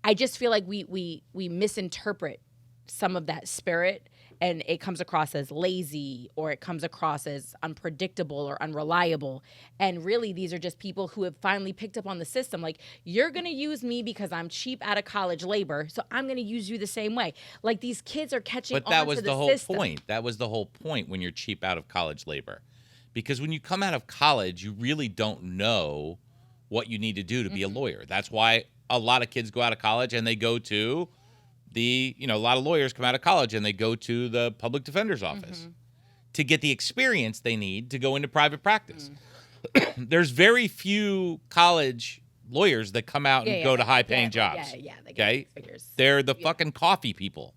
I just feel like we misinterpret some of that spirit, and it comes across as lazy, or it comes across as unpredictable or unreliable. And really, these are just people who have finally picked up on the system. Like, you're going to use me because I'm cheap out of college labor, so I'm going to use you the same way. Like, these kids are catching on to the system. But that was the whole point. That was the whole point when you're cheap out of college labor. Because when you come out of college, you really don't know what you need to do to be a lawyer. That's why a lot of kids go out of college and they go to a lot of lawyers come out of college and they go to the public defender's office to get the experience they need to go into private practice. There's very few college lawyers that come out and go to high-paying jobs. They get figures. They're the fucking coffee people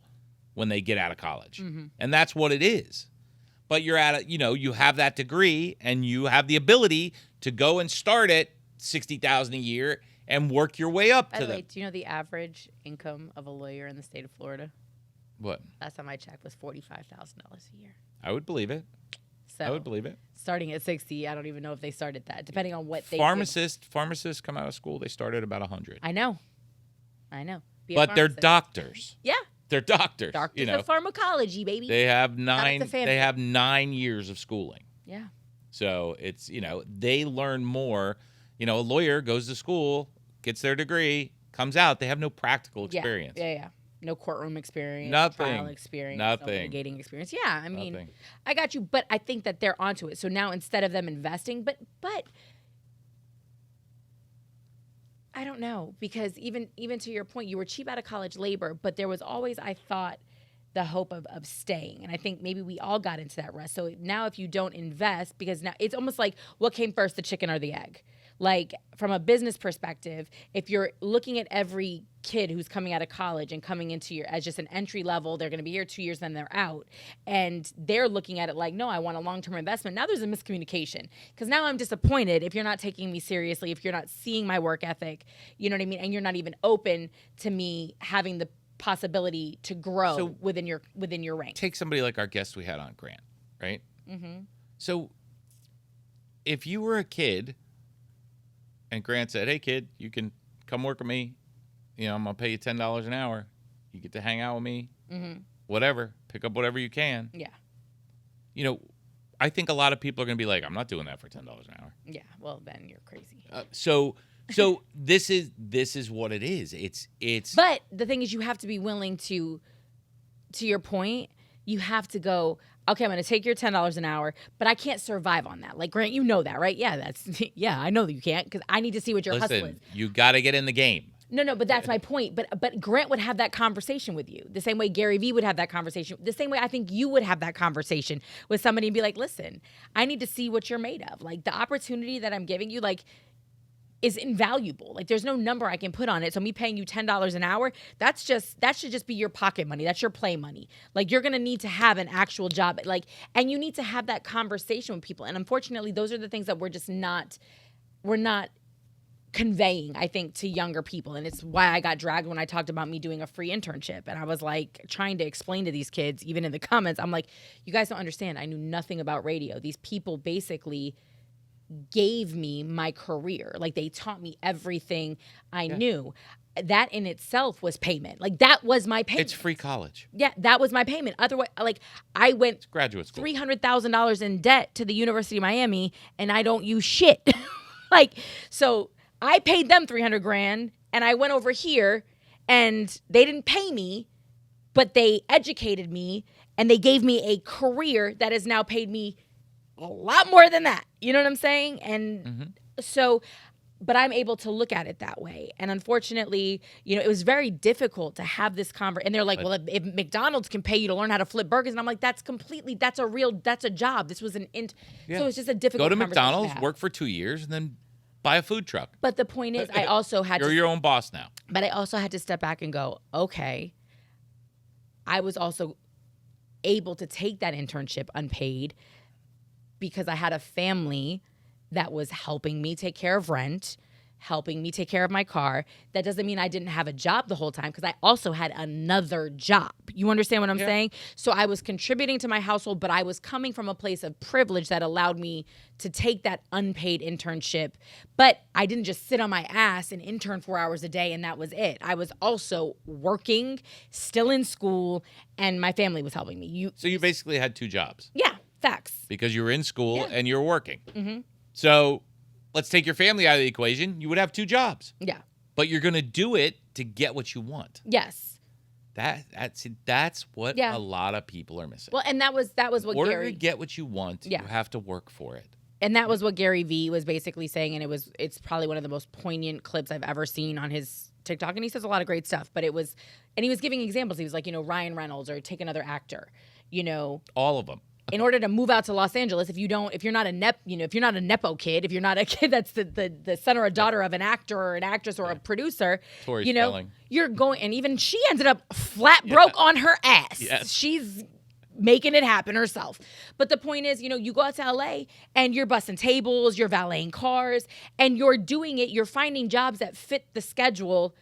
when they get out of college. And that's what it is. But you're at you have that degree and you have the ability to go and start at $60,000 a year and work your way up to do you know the average income of a lawyer in the state of Florida? What? Last time I checked was $45,000 a year. I would believe it. So, I would believe it. Starting at 60, I don't even know if they started that, depending on what they Pharmacists come out of school, they start at about 100. I know. But they're doctors. Yeah. They're doctors. Doctors of pharmacology, baby. They have 9 years of schooling. Yeah. So it's, they learn more. A lawyer goes to school, gets their degree, comes out. They have no practical experience. Yeah. No courtroom experience. Nothing. Trial experience. Nothing. No litigating experience. Yeah, I mean, I got you. But I think that they're onto it. So now instead of them investing, but I don't know, because even to your point, you were cheap out of college labor, but there was always, I thought, the hope of staying. And I think maybe we all got into that rut. So now if you don't invest, because now it's almost like, what came first, the chicken or the egg? Like, from a business perspective, if you're looking at every kid who's coming out of college and coming into as just an entry level, they're going to be here 2 years, then they're out. And they're looking at it like, no, I want a long-term investment. Now there's a miscommunication, because now I'm disappointed if you're not taking me seriously, if you're not seeing my work ethic, you know what I mean? And you're not even open to me having the possibility to grow within your ranks. Take somebody like our guest we had on, Grant, right? So if you were a kid and Grant said, hey, kid, you can come work with me, I'm going to pay you $10 an hour, You get to hang out with me. Whatever. Pick up whatever you can. Yeah. You know, I think a lot of people are going to be like, I'm not doing that for $10 an hour. Yeah. Well, then you're crazy. So this is what it is. It's. But the thing is, you have to be willing to your point, you have to go, okay, I'm going to take your $10 an hour, but I can't survive on that. Like, Grant, you know that, right? Yeah, I know that you can't, because I need to see what your hustle is. You got to get in the game. No, but that's my point. But Grant would have that conversation with you the same way Gary Vee would have that conversation, the same way I think you would have that conversation with somebody and be like, listen, I need to see what you're made of. Like, the opportunity that I'm giving you, like, is invaluable. Like, there's no number I can put on it. So me paying you $10 an hour, that should just be your pocket money. That's your play money. Like, you're going to need to have an actual job. Like, and you need to have that conversation with people. And unfortunately, those are the things that we're not conveying, I think, to younger people. And it's why I got dragged when I talked about me doing a free internship. And I was like trying to explain to these kids, even in the comments, I'm like, you guys don't understand. I knew nothing about radio. These people basically gave me my career. Like, they taught me everything I knew. That in itself was payment. Like, that was my payment. It's free college. Yeah, that was my payment. Otherwise, like, I went graduate school, $300,000 in debt to the University of Miami, and I don't use shit. Like, so I paid them $300,000, and I went over here, and they didn't pay me, but they educated me, and they gave me a career that has now paid me a lot more than that. You know what I'm saying? And so, but I'm able to look at it that way. And unfortunately, you know, it was very difficult to have this conversation. And they're like, well, if McDonald's can pay you to learn how to flip burgers. And I'm like, that's a job. This was so it's just a difficult Go to conversation McDonald's, work for 2 years, and then buy a food truck. But the point is, I also had You're your own boss now. But I also had to step back and go, okay, I was also able to take that internship unpaid because I had a family that was helping me take care of rent, helping me take care of my car. That doesn't mean I didn't have a job the whole time, because I also had another job. You understand what I'm saying? So I was contributing to my household, but I was coming from a place of privilege that allowed me to take that unpaid internship. But I didn't just sit on my ass and intern 4 hours a day and that was it. I was also working, still in school, and my family was helping me. So you basically had 2 jobs. Yeah, facts. Because you were in school and you were working. Mm-hmm. So let's take your family out of the equation. You would have 2 jobs. Yeah. But you're going to do it to get what you want. Yes. That's what a lot of people are missing. Well, and that was what in order Gary... to get what you want, you have to work for it. And that was what Gary Vee was basically saying, and it's probably one of the most poignant clips I've ever seen on his TikTok, and he says a lot of great stuff, but he was giving examples. He was like, Ryan Reynolds, or take another actor, all of them. In order to move out to Los Angeles, if you're not a nepo kid, if you're not a kid that's the son or a daughter of an actor or an actress or a producer, Tori Spelling. You're going, and even she ended up flat broke on her ass. Yes. She's making it happen herself. But the point is, you go out to LA and you're bussing tables, you're valeting cars, and you're doing it, you're finding jobs that fit the schedule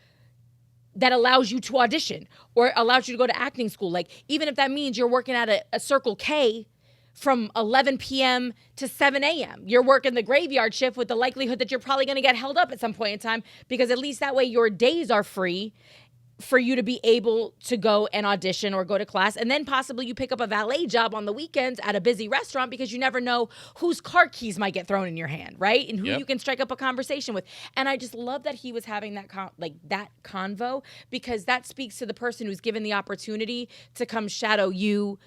that allows you to audition or allows you to go to acting school. Like, even if that means you're working at a Circle K from 11 p.m. to 7 a.m. You're working the graveyard shift with the likelihood that you're probably going to get held up at some point in time, because at least that way your days are free for you to be able to go and audition or go to class. And then possibly you pick up a valet job on the weekends at a busy restaurant, because you never know whose car keys might get thrown in your hand, right? And who you can strike up a conversation with. And I just love that he was having that that convo, because that speaks to the person who's given the opportunity to come shadow you,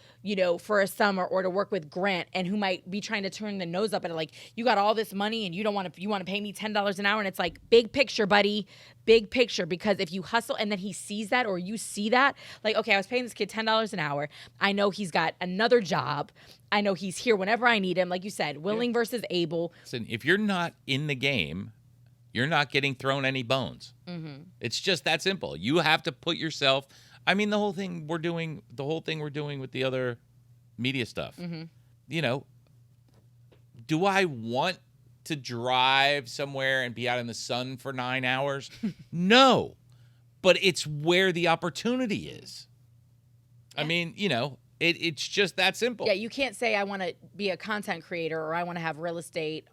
for a summer, or to work with Grant, and who might be trying to turn the nose up at it. Like, you got all this money and you want to pay me $10 an hour. And it's like, big picture, buddy, big picture. Because if you hustle and then he sees that, or you see that, like, okay, I was paying this kid $10 an hour. I know he's got another job. I know he's here whenever I need him. Like you said, willing versus able. Listen, if you're not in the game, you're not getting thrown any bones. Mm-hmm. It's just that simple. You have to put yourself. I mean, the whole thing we're doing with the other media stuff. Mm-hmm. Do I want to drive somewhere and be out in the sun for 9 hours? No. But it's where the opportunity is. I mean, it's just that simple. Yeah, you can't say I want to be a content creator, or I want to have real estate,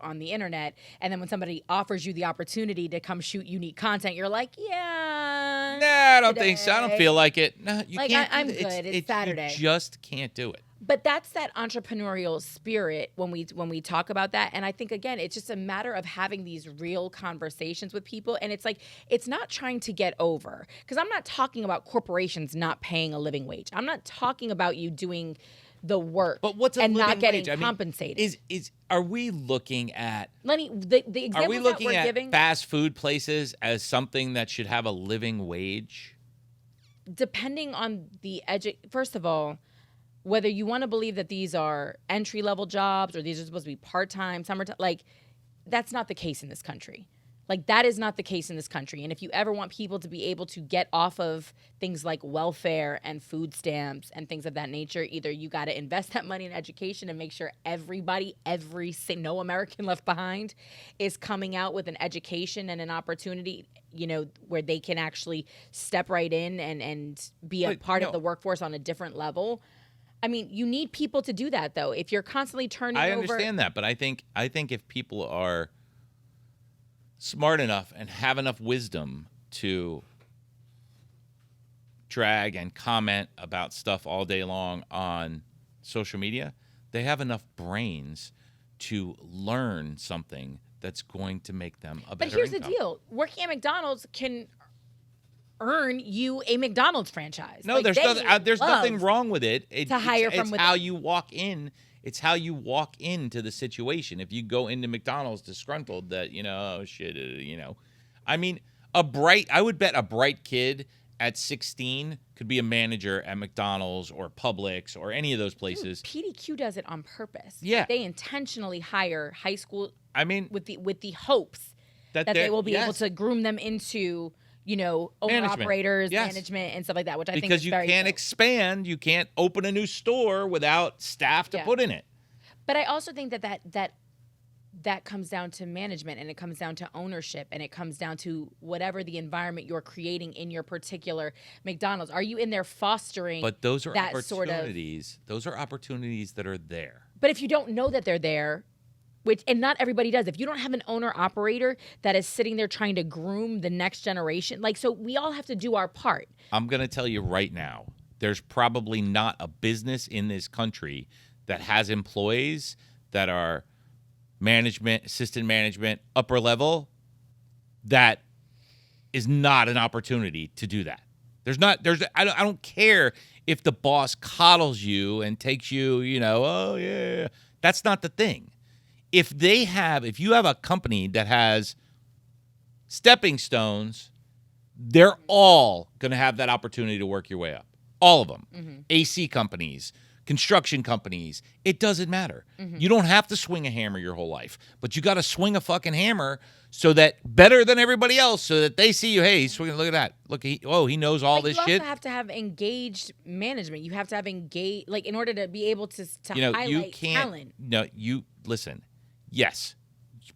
on the internet, and then when somebody offers you the opportunity to come shoot unique content, you're like, yeah, Nah, I don't think so. I don't feel like it. No, you Like, can't. I'm good. It's Saturday. You just can't do it. But that's that entrepreneurial spirit when we talk about that. And I think, again, it's just a matter of having these real conversations with people. And it's like, it's not trying to get over. Because I'm not talking about corporations not paying a living wage. I'm not talking about you doing the work But what's a and living not getting wage? compensated. Are we looking at Lenny, the examples are we looking that we're at giving, fast food places as something that should have a living wage? depending on the first of all, whether you want to believe that these are entry-level jobs or these are supposed to be part-time, summertime, like, that's not the case in this country. Like, that is not the case in this country. And if you ever want people to be able to get off of things like welfare and food stamps and things of that nature, either you got to invest that money in education and make sure everybody, no American left behind, is coming out with an education and an opportunity, where they can actually step right in and be a part of the workforce on a different level. I mean, you need people to do that, though. If you're constantly turning over... I understand that, but I think if people are smart enough and have enough wisdom to drag and comment about stuff all day long on social media, they have enough brains to learn something that's going to make them a better But here's income. the deal. Working at McDonald's can earn you a McDonald's franchise. No, there's nothing wrong with it. To hire from it's within. how you walk in. It's how you walk into the situation. If you go into McDonald's disgruntled, that oh shit, I mean, I would bet a bright kid at 16 could be a manager at McDonald's or Publix or any of those places. Dude, PDQ does it on purpose. Yeah, they intentionally hire high school. I mean, with the hopes that they will be able to groom them into owner operators, management, and stuff like that, which I think is very because you can't expand, you can't open a new store without staff to put in it. But I also think that comes down to management, and it comes down to ownership, and it comes down to whatever the environment you're creating in your particular McDonald's. Are you in there fostering? But those are that opportunities. Those are opportunities that are there. But if you don't know that they're there. And not everybody does. If you don't have an owner-operator that is sitting there trying to groom the next generation, so we all have to do our part. I'm going to tell you right now, there's probably not a business in this country that has employees that are management, assistant management, upper level, that is not an opportunity to do that. I don't care if the boss coddles you and takes you, oh yeah. That's not the thing. If you have a company that has stepping stones, they're all going to have that opportunity to work your way up. All of them. Mm-hmm. AC companies, construction companies, it doesn't matter. Mm-hmm. You don't have to swing a hammer your whole life, but you got to swing a fucking hammer so that better than everybody else, so that they see you. Hey, he's swinging. Look at that. Look, he knows all this shit. You also have to have engaged management. You have to have engaged, in order to be able to highlight talent. No, you listen. Yes,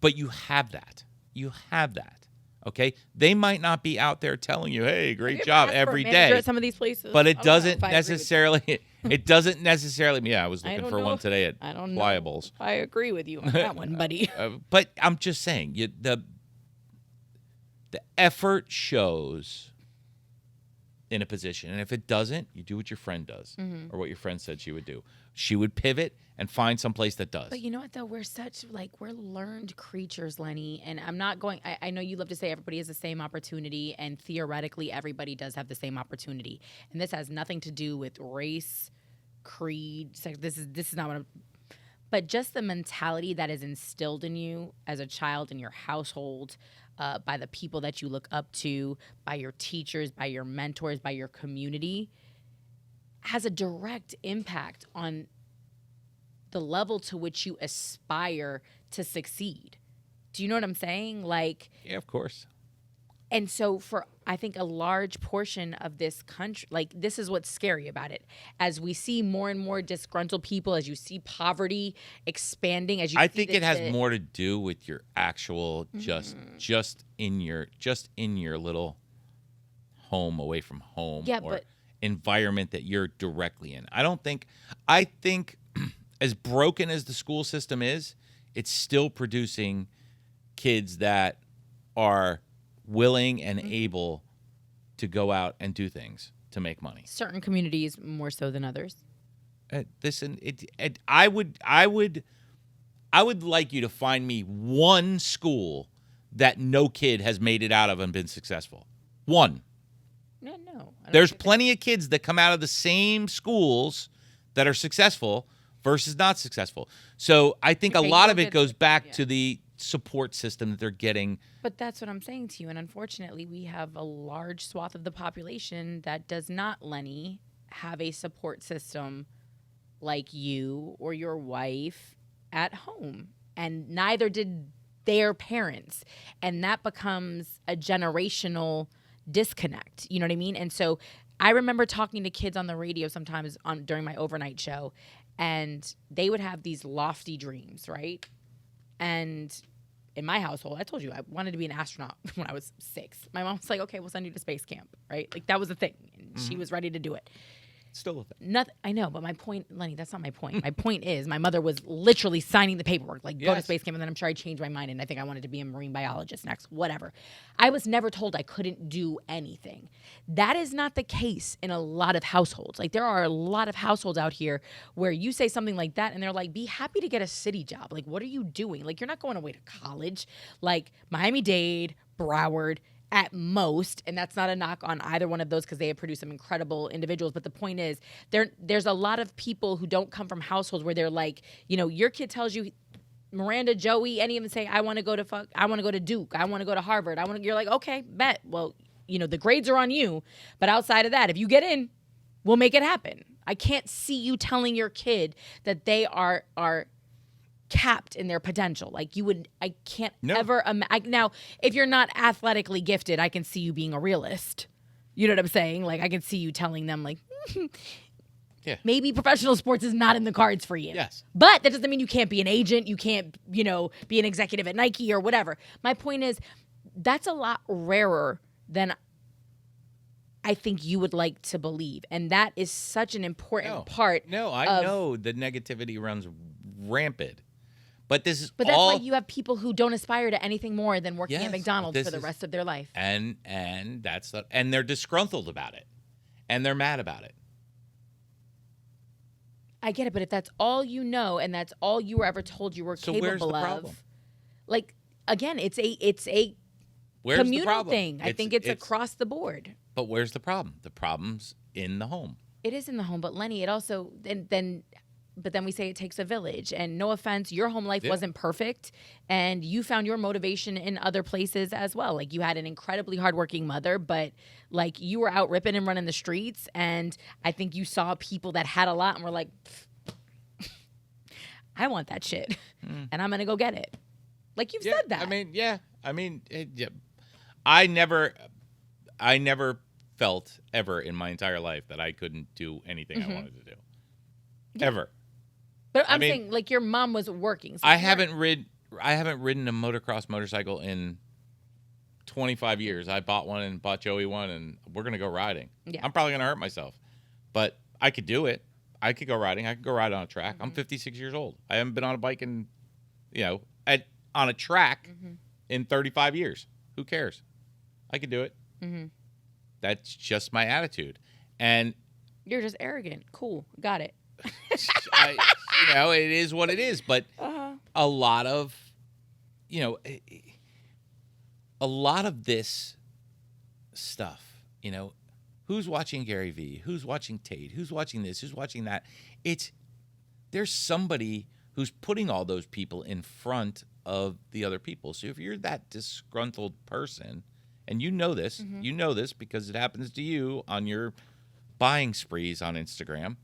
but you have that. You have that. Okay, they might not be out there telling you, "Hey, great job every day." At some of these places, but it doesn't necessarily. It doesn't necessarily. Yeah, I was looking for one today at Liveables. I agree with you on that one, buddy. But I'm just saying, the effort shows in a position, and if it doesn't, you do what your friend does, or what your friend said she would do. She would pivot and find some place that does. But you know what, though? We're learned creatures, Lenny. And I'm not going... I know you love to say everybody has the same opportunity, and theoretically, everybody does have the same opportunity. And this has nothing to do with race, creed, sex. This is not what I'm... But just the mentality that is instilled in you as a child in your household, by the people that you look up to, by your teachers, by your mentors, by your community, has a direct impact on the level to which you aspire to succeed. Do you know what I'm saying? Yeah, of course. And so for, I think, a large portion of this country, this is what's scary about it. As we see more and more disgruntled people, as you see poverty expanding, I think it has more to do with your actual just in your little home, away from home, environment that you're directly in. I think as broken as the school system is, it's still producing kids that are willing and able to go out and do things to make money. Certain communities more so than others. Listen, I would like you to find me one school that no kid has made it out of and been successful. One. No. There's plenty of kids that come out of the same schools that are successful versus not successful. So I think a lot of it goes back to the support system that they're getting. But that's what I'm saying to you. And unfortunately, we have a large swath of the population that does not, Lenny, have a support system like you or your wife at home. And neither did their parents. And that becomes a generational disconnect. You know what I mean? And so I remember talking to kids on the radio sometimes during my overnight show, and they would have these lofty dreams, right? And in my household, I told you I wanted to be an astronaut when I was 6. My mom was like, okay, we'll send you to space camp, right? Like that was a thing. And she was ready to do it. Still a thing. Nothing. I know, but my point, Lenny, that's not my point. My point is my mother was literally signing the paperwork, like go to space camp, and then I'm sure I changed my mind and I think I wanted to be a marine biologist next, whatever. I was never told I couldn't do anything. That is not the case in a lot of households. Like there are a lot of households out here where you say something like that and they're like, be happy to get a city job. Like, what are you doing? Like, you're not going away to college. Like Miami-Dade, Broward, at most, and that's not a knock on either one of those because they have produced some incredible individuals. But the point is, there's a lot of people who don't come from households where they're like, you know, your kid tells you, Miranda, Joey, any of them say, I want to go to Duke, I want to go to Harvard, you're like, okay, bet. Well, you know, the grades are on you, but outside of that, if you get in, we'll make it happen. I can't see you telling your kid that they are capped in their potential. Like I can't ever now, if you're not athletically gifted, I can see you being a realist. You know what I'm saying? Like I can see you telling them like, maybe professional sports is not in the cards for you. Yes. But that doesn't mean you can't be an agent. You can't, be an executive at Nike or whatever. My point is that's a lot rarer than I think you would like to believe. And that is such an important part. No, I know the negativity runs rampant. But that's why you have people who don't aspire to anything more than working at McDonald's for the rest of their life. And they're disgruntled about it. And they're mad about it. I get it, but if that's all you know and that's all you were ever told you were capable of, like again, it's a communal thing. I think it's across the board. But where's the problem? The problem's in the home. It is in the home, but Lenny, it also but then we say it takes a village. And no offense, your home life wasn't perfect. And you found your motivation in other places as well. Like you had an incredibly hardworking mother, but like you were out ripping and running the streets. And I think you saw people that had a lot and were like, I want that shit. And I'm going to go get it. Like you've said that. I never felt ever in my entire life that I couldn't do anything I wanted to do. Ever. But I'm saying, like, your mom was working. So I haven't ridden a motocross motorcycle in 25 years. I bought one and bought Joey one, and we're gonna go riding. Yeah. I'm probably gonna hurt myself, but I could do it. I could go riding. I could go ride on a track. I'm 56 years old. I haven't been on a bike in, on a track in 35 years. Who cares? I could do it. That's just my attitude, and you're just arrogant. Cool, got it. It is what it is, but a lot of this stuff, who's watching Gary Vee, who's watching Tate, who's watching this, who's watching that, there's somebody who's putting all those people in front of the other people. So if you're that disgruntled person, and you know this because it happens to you on your buying sprees on Instagram,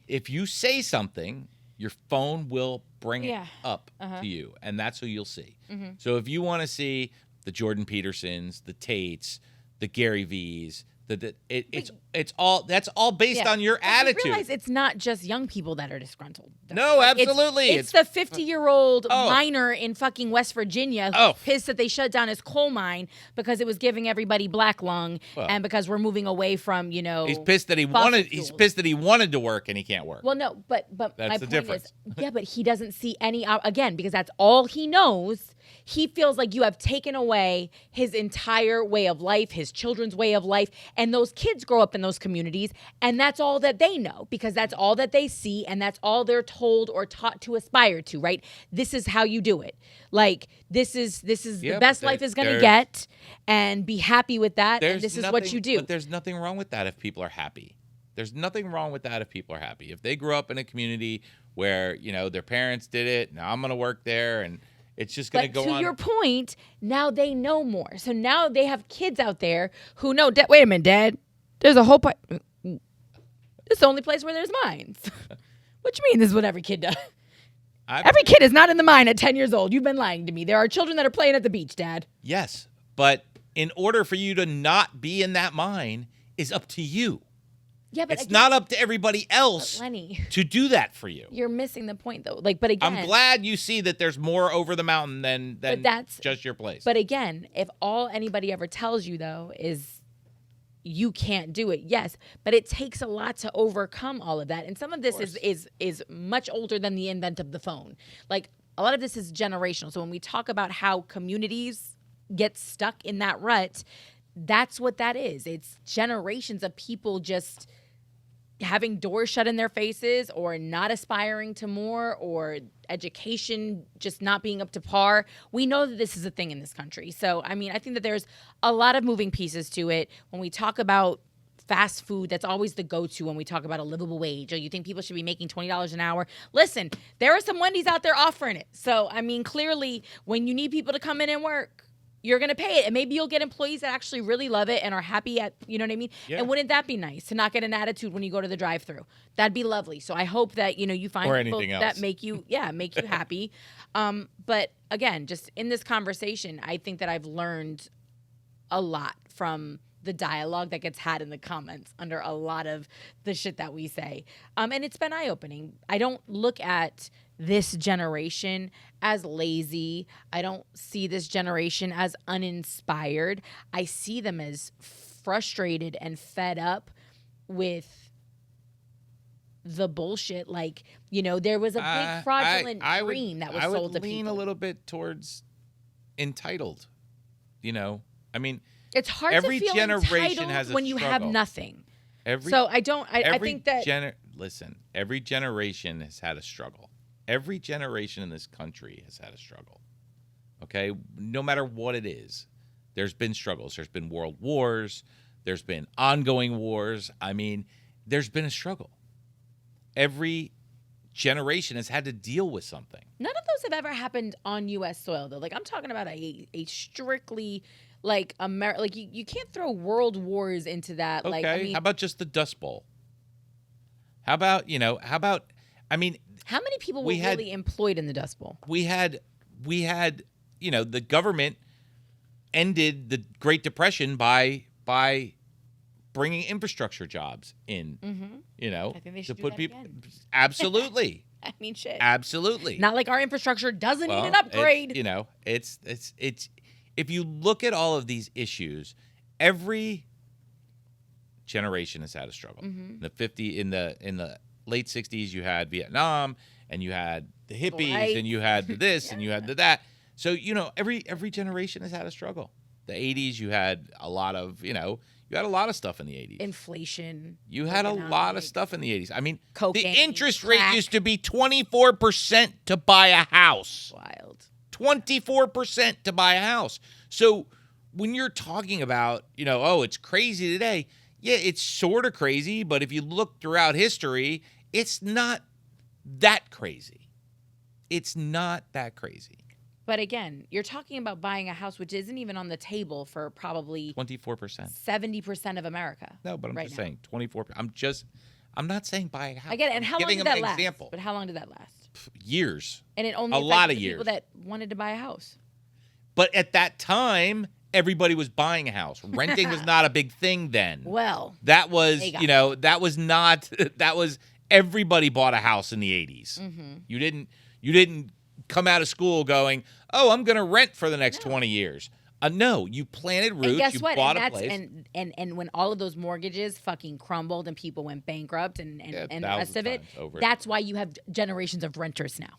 if you say something, your phone will bring it up to you, and that's who you'll see. So if you want to see the Jordan Petersons, the Tates, the Gary V's, It's all that's all based on your attitude. You realize it's not just young people that are disgruntled. No, absolutely. It's the 50-year-old miner in fucking West Virginia who's pissed that they shut down his coal mine because it was giving everybody black lung, and because we're moving away from, he's pissed that he wanted to work and he can't work. Well, no, but that's my the point difference. is, but he doesn't see any again, because that's all he knows. He feels like you have taken away his entire way of life, his children's way of life, and those kids grow up in those communities, and that's all that they know, because that's all that they see, and that's all they're told or taught to aspire to, right? This is how you do it. Like, this is the best life is going to get, and be happy with that, and this is what you do. But there's nothing wrong with that if people are happy. There's nothing wrong with that if people are happy. If they grew up in a community where, their parents did it, now I'm going to work there, and it's just going to go on. But to your point, now they know more. So now they have kids out there who know, wait a minute, Dad, there's a whole this is the only place where there's mines. What you mean this is what every kid does? Every kid is not in the mine at 10 years old. You've been lying to me. There are children that are playing at the beach, Dad. Yes, but in order for you to not be in that mine is up to you. Yeah, but it's not up to everybody else, Lenny, to do that for you. You're missing the point, though. But again, I'm glad you see that there's more over the mountain than that's just your place. But again, if all anybody ever tells you, though, is you can't do it, yes, but it takes a lot to overcome all of that. And some of this is much older than the invent of the phone. Like, a lot of this is generational. So when we talk about how communities get stuck in that rut, that's what that is. It's generations of people just having doors shut in their faces, or not aspiring to more, or education just not being up to par. We know that this is a thing in this country. So, I mean, I think that there's a lot of moving pieces to it. When we talk about fast food, that's always the go-to when we talk about a livable wage. Or you think people should be making $20 an hour? Listen, there are some Wendy's out there offering it. So, I mean, clearly, when you need people to come in and work, you're going to pay it. And maybe you'll get employees that actually really love it and are happy at, you know what I mean? Yeah. And wouldn't that be nice to not get an attitude when you go to the drive-thru? That'd be lovely. So I hope that, you find people that make you happy. But again, just in this conversation, I think that I've learned a lot from the dialogue that gets had in the comments under a lot of the shit that we say. And it's been eye-opening. I don't look at this generation as lazy. I don't see this generation as uninspired. I see them as frustrated and fed up with the bullshit. Like, there was a big fraudulent dream that was sold to people. I would lean a little bit towards entitled. I mean, it's hard to feel entitled has when you have nothing. I think that listen, every generation has had a struggle. Every generation in this country has had a struggle. Okay? No matter what it is, there's been struggles. There's been world wars. There's been ongoing wars. I mean, there's been a struggle. Every generation has had to deal with something. None of those have ever happened on U.S. soil, though. Like, I'm talking about a strictly, like, you can't throw world wars into that. Okay. Like, I mean, how about just the Dust Bowl? How about, I mean, how many people were really employed in the Dust Bowl? We had, the government ended the Great Depression by bringing infrastructure jobs in. I think they should to put people. Again. Absolutely. I mean, shit. Absolutely. Not like our infrastructure doesn't need an upgrade. It's if you look at all of these issues, every generation has had a struggle. In the late 60s, you had Vietnam, and you had the hippies, and you had this, and you had that. So, every generation has had a struggle. The 80s, you had a lot of, you had a lot of stuff in the 80s. Inflation. You had a lot of stuff in the 80s. I mean, cocaine, the interest rate used to be 24% to buy a house. Wild. 24% to buy a house. So when you're talking about, it's crazy today, yeah, it's sort of crazy, but if you look throughout history, it's not that crazy. It's not that crazy. But again, you're talking about buying a house which isn't even on the table for probably 24%. 70% of America. No, but I'm just saying 24%. I'm not saying buy a house. I get it. And how long did that last? Example. But how long did that last? Years. And it only a lot of the years. People that wanted to buy a house. But at that time, everybody was buying a house. Renting was not a big thing then. Well, that was, that was not, that was, everybody bought a house in the 80s. Mm-hmm. You didn't come out of school going, oh, I'm going to rent for the next 20 years. No, you planted roots, and guess you what? bought and a place. And when all of those mortgages fucking crumbled and people went bankrupt and the rest of it, that's why you have generations of renters now.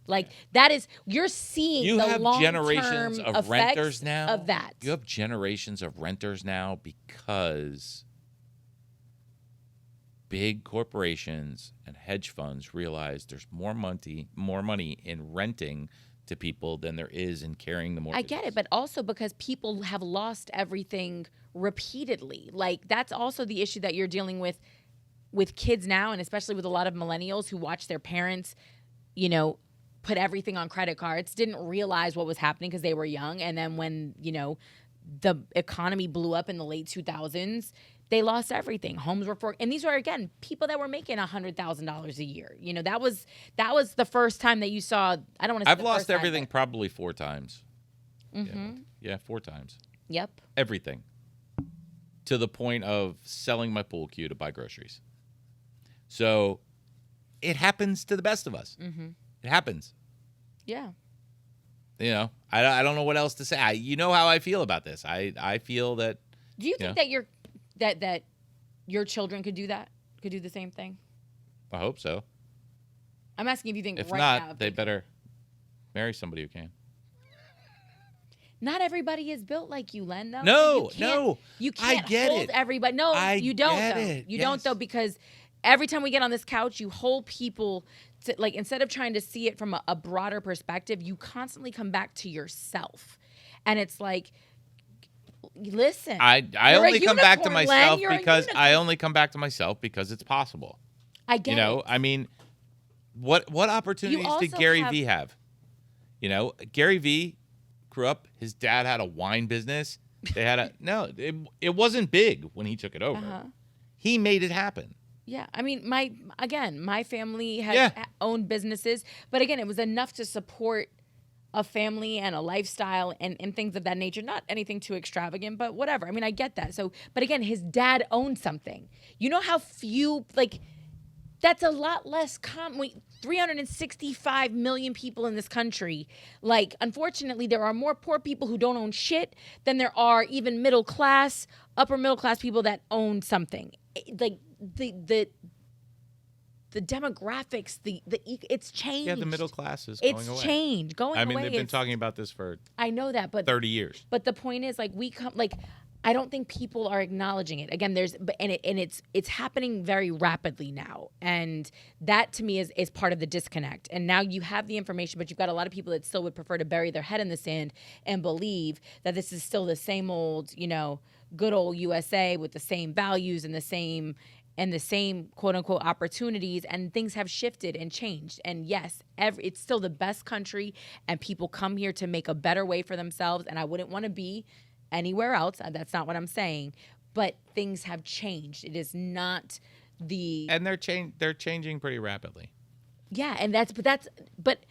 Like that is, you're seeing the long-term effects of that. You have generations of renters now because big corporations and hedge funds realize there's more money in renting to people than there is in carrying the mortgage. I get it, but also because people have lost everything repeatedly. Like that's also the issue that you're dealing with kids now, and especially with a lot of millennials who watch their parents, put everything on credit cards, didn't realize what was happening because they were young, and then when, the economy blew up in the late 2000s, they lost everything. Homes were and these were, again, people that were making $100,000 a year. That was the first time that you saw. I don't want to. I've lost everything probably 4 times. Mm-hmm. Yeah, 4 times. Yep. Everything. To the point of selling my pool cue to buy groceries. So, it happens to the best of us. Mm-hmm. It happens. Yeah. I don't know what else to say. You know how I feel about this. I feel that. Do you think that that your children could do that? Could do the same thing? I hope so. I'm asking if you think if right not, now. They better marry somebody who can. Not everybody is built like you, Len, though. No. You can't hold everybody. No, you don't, though. You don't, though, because every time we get on this couch, you hold people to, like, instead of trying to see it from a broader perspective, you constantly come back to yourself. And it's like, listen. I only come back to myself because I only come back to myself because it's possible. I get it. I mean, what opportunities did Gary Vee have? Gary Vee grew up, his dad had a wine business. They had it wasn't big when he took it over. Uh-huh. He made it happen. Yeah, I mean, my family has owned businesses, but again, it was enough to support a family and a lifestyle and things of that nature. Not anything too extravagant, but whatever. I mean, I get that. So, but again, his dad owned something. You know how few, that's a lot less common. 365 million people in this country. Like, unfortunately, there are more poor people who don't own shit than there are even middle class, upper middle class people that own something. Like, the demographics, it's changed. Yeah, the middle class is going away. It's changed, going away. I mean, they've been talking about this for I know that, but 30 years. But the point is, I don't think people are acknowledging it. Again, it's happening very rapidly now, and that to me is part of the disconnect. And now you have the information, but you've got a lot of people that still would prefer to bury their head in the sand and believe that this is still the same old, good old USA with the same values and the same quote unquote opportunities, and things have shifted and changed. And yes, it's still the best country, and people come here to make a better way for themselves. And I wouldn't want to be anywhere else. That's not what I'm saying. But things have changed. It is not and they're changing pretty rapidly. Yeah, and but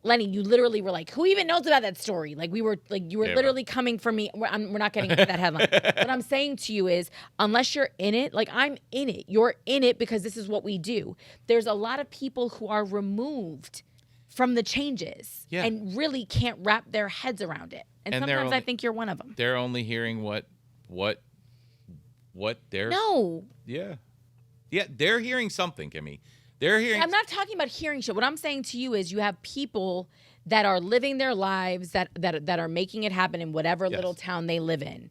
Lenny, you literally were like, who even knows about that story? Like, you were literally coming for me. We're not getting into that headline. What I'm saying to you is, unless you're in it, like I'm in it, you're in it because this is what we do. There's a lot of people who are removed from the changes and really can't wrap their heads around it. And sometimes I think you're one of them. They're only hearing what they're... No. Yeah. Yeah, they're hearing something, Kimmy. They're hearing... I'm not talking about hearing shit. What I'm saying to you is you have people that are living their lives, that are making it happen in whatever little town they live in.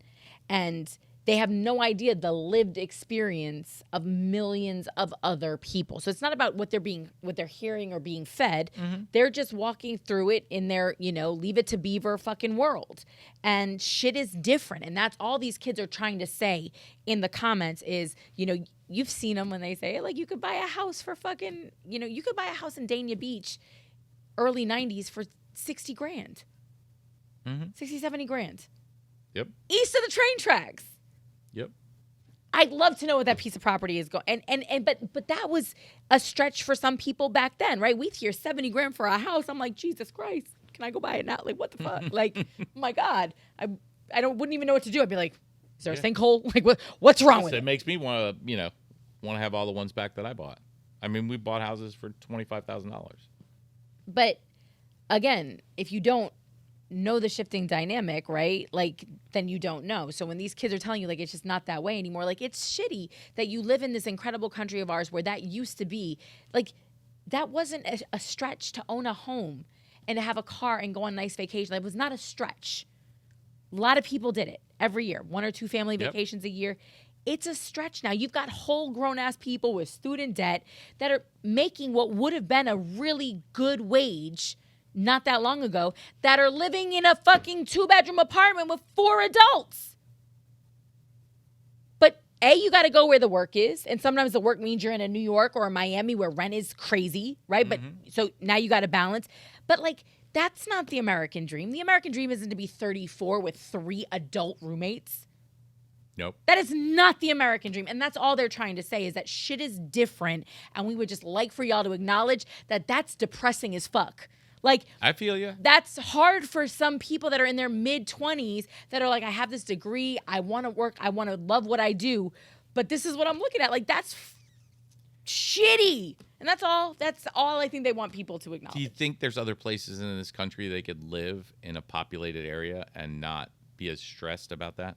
And they have no idea the lived experience of millions of other people. So it's not about what they're hearing or being fed. Mm-hmm. They're just walking through it in their, leave it to Beaver fucking world. And shit is different. And that's all these kids are trying to say in the comments is, you've seen them when they say, like, you could buy a house for fucking, you could buy a house in Dania Beach early 90s for 60 grand. Mm-hmm. 60, 70 grand. Yep. East of the train tracks. Yep. I'd love to know what that piece of property is going. But that was a stretch for some people back then, right? We'd hear 70 grand for a house. I'm like, Jesus Christ, can I go buy it now? Like, what the fuck? Like, oh my God, wouldn't even know what to do. I'd be like, is there a sinkhole? Like, what's wrong with it? It makes me want to have all the ones back that I bought. I mean, we bought houses for $25,000. But again, if you don't know the shifting dynamic, right? Like, then you don't know. So when these kids are telling you, like, it's just not that way anymore, like, it's shitty that you live in this incredible country of ours where that used to be, like, that wasn't a stretch to own a home and to have a car and go on nice vacation. It was not a stretch. A lot of people did it every year, 1 or 2 family vacations a year. It's a stretch now. You've got whole grown-ass people with student debt that are making what would have been a really good wage not that long ago that are living in a fucking 2-bedroom apartment with 4 adults. But you got to go where the work is. And sometimes the work means you're in a New York or a Miami where rent is crazy, right? But so now you got to balance. But like, that's not the American dream. The American dream isn't to be 34 with 3 adult roommates. Nope. That is not the American dream. And that's all they're trying to say is that shit is different. And we would just like for y'all to acknowledge that that's depressing as fuck. Like, I feel you. That's hard for some people that are in their mid-20s that are like, I have this degree, I want to work, I want to love what I do, but this is what I'm looking at. Like, that's shitty. And that's all I think they want people to acknowledge. Do you think there's other places in this country they could live in a populated area and not be as stressed about that?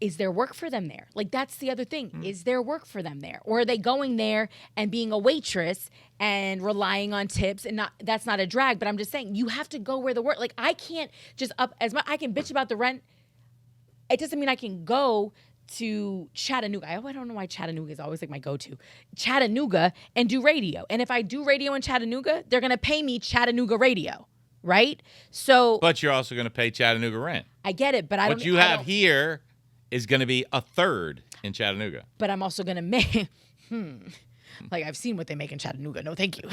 Is there work for them there? Like, that's the other thing. Is there work for them there? Or are they going there and being a waitress and relying on tips and that's not a drag, but I'm just saying you have to go where the work. Like, I can't just I can bitch about the rent. It doesn't mean I can go to Chattanooga. I don't know why Chattanooga is always like my go-to. Chattanooga and do radio. And if I do radio in Chattanooga, they're going to pay me Chattanooga radio, right? So But you're also going to pay Chattanooga rent. I get it, but What you have here is going to be a third in Chattanooga. But I'm also going to make, like, I've seen what they make in Chattanooga. No, thank you.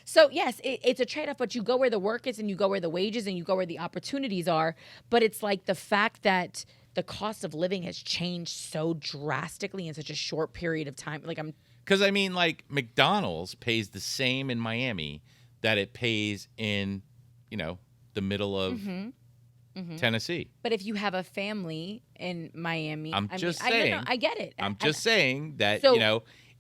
So, yes, it's a trade-off, but you go where the work is and you go where the wages and you go where the opportunities are. But it's like the fact that the cost of living has changed so drastically in such a short period of time. Like, because, I mean, like, McDonald's pays the same in Miami that it pays in, the middle of Tennessee. But if you have a family in Miami, I get it. I'm just saying that,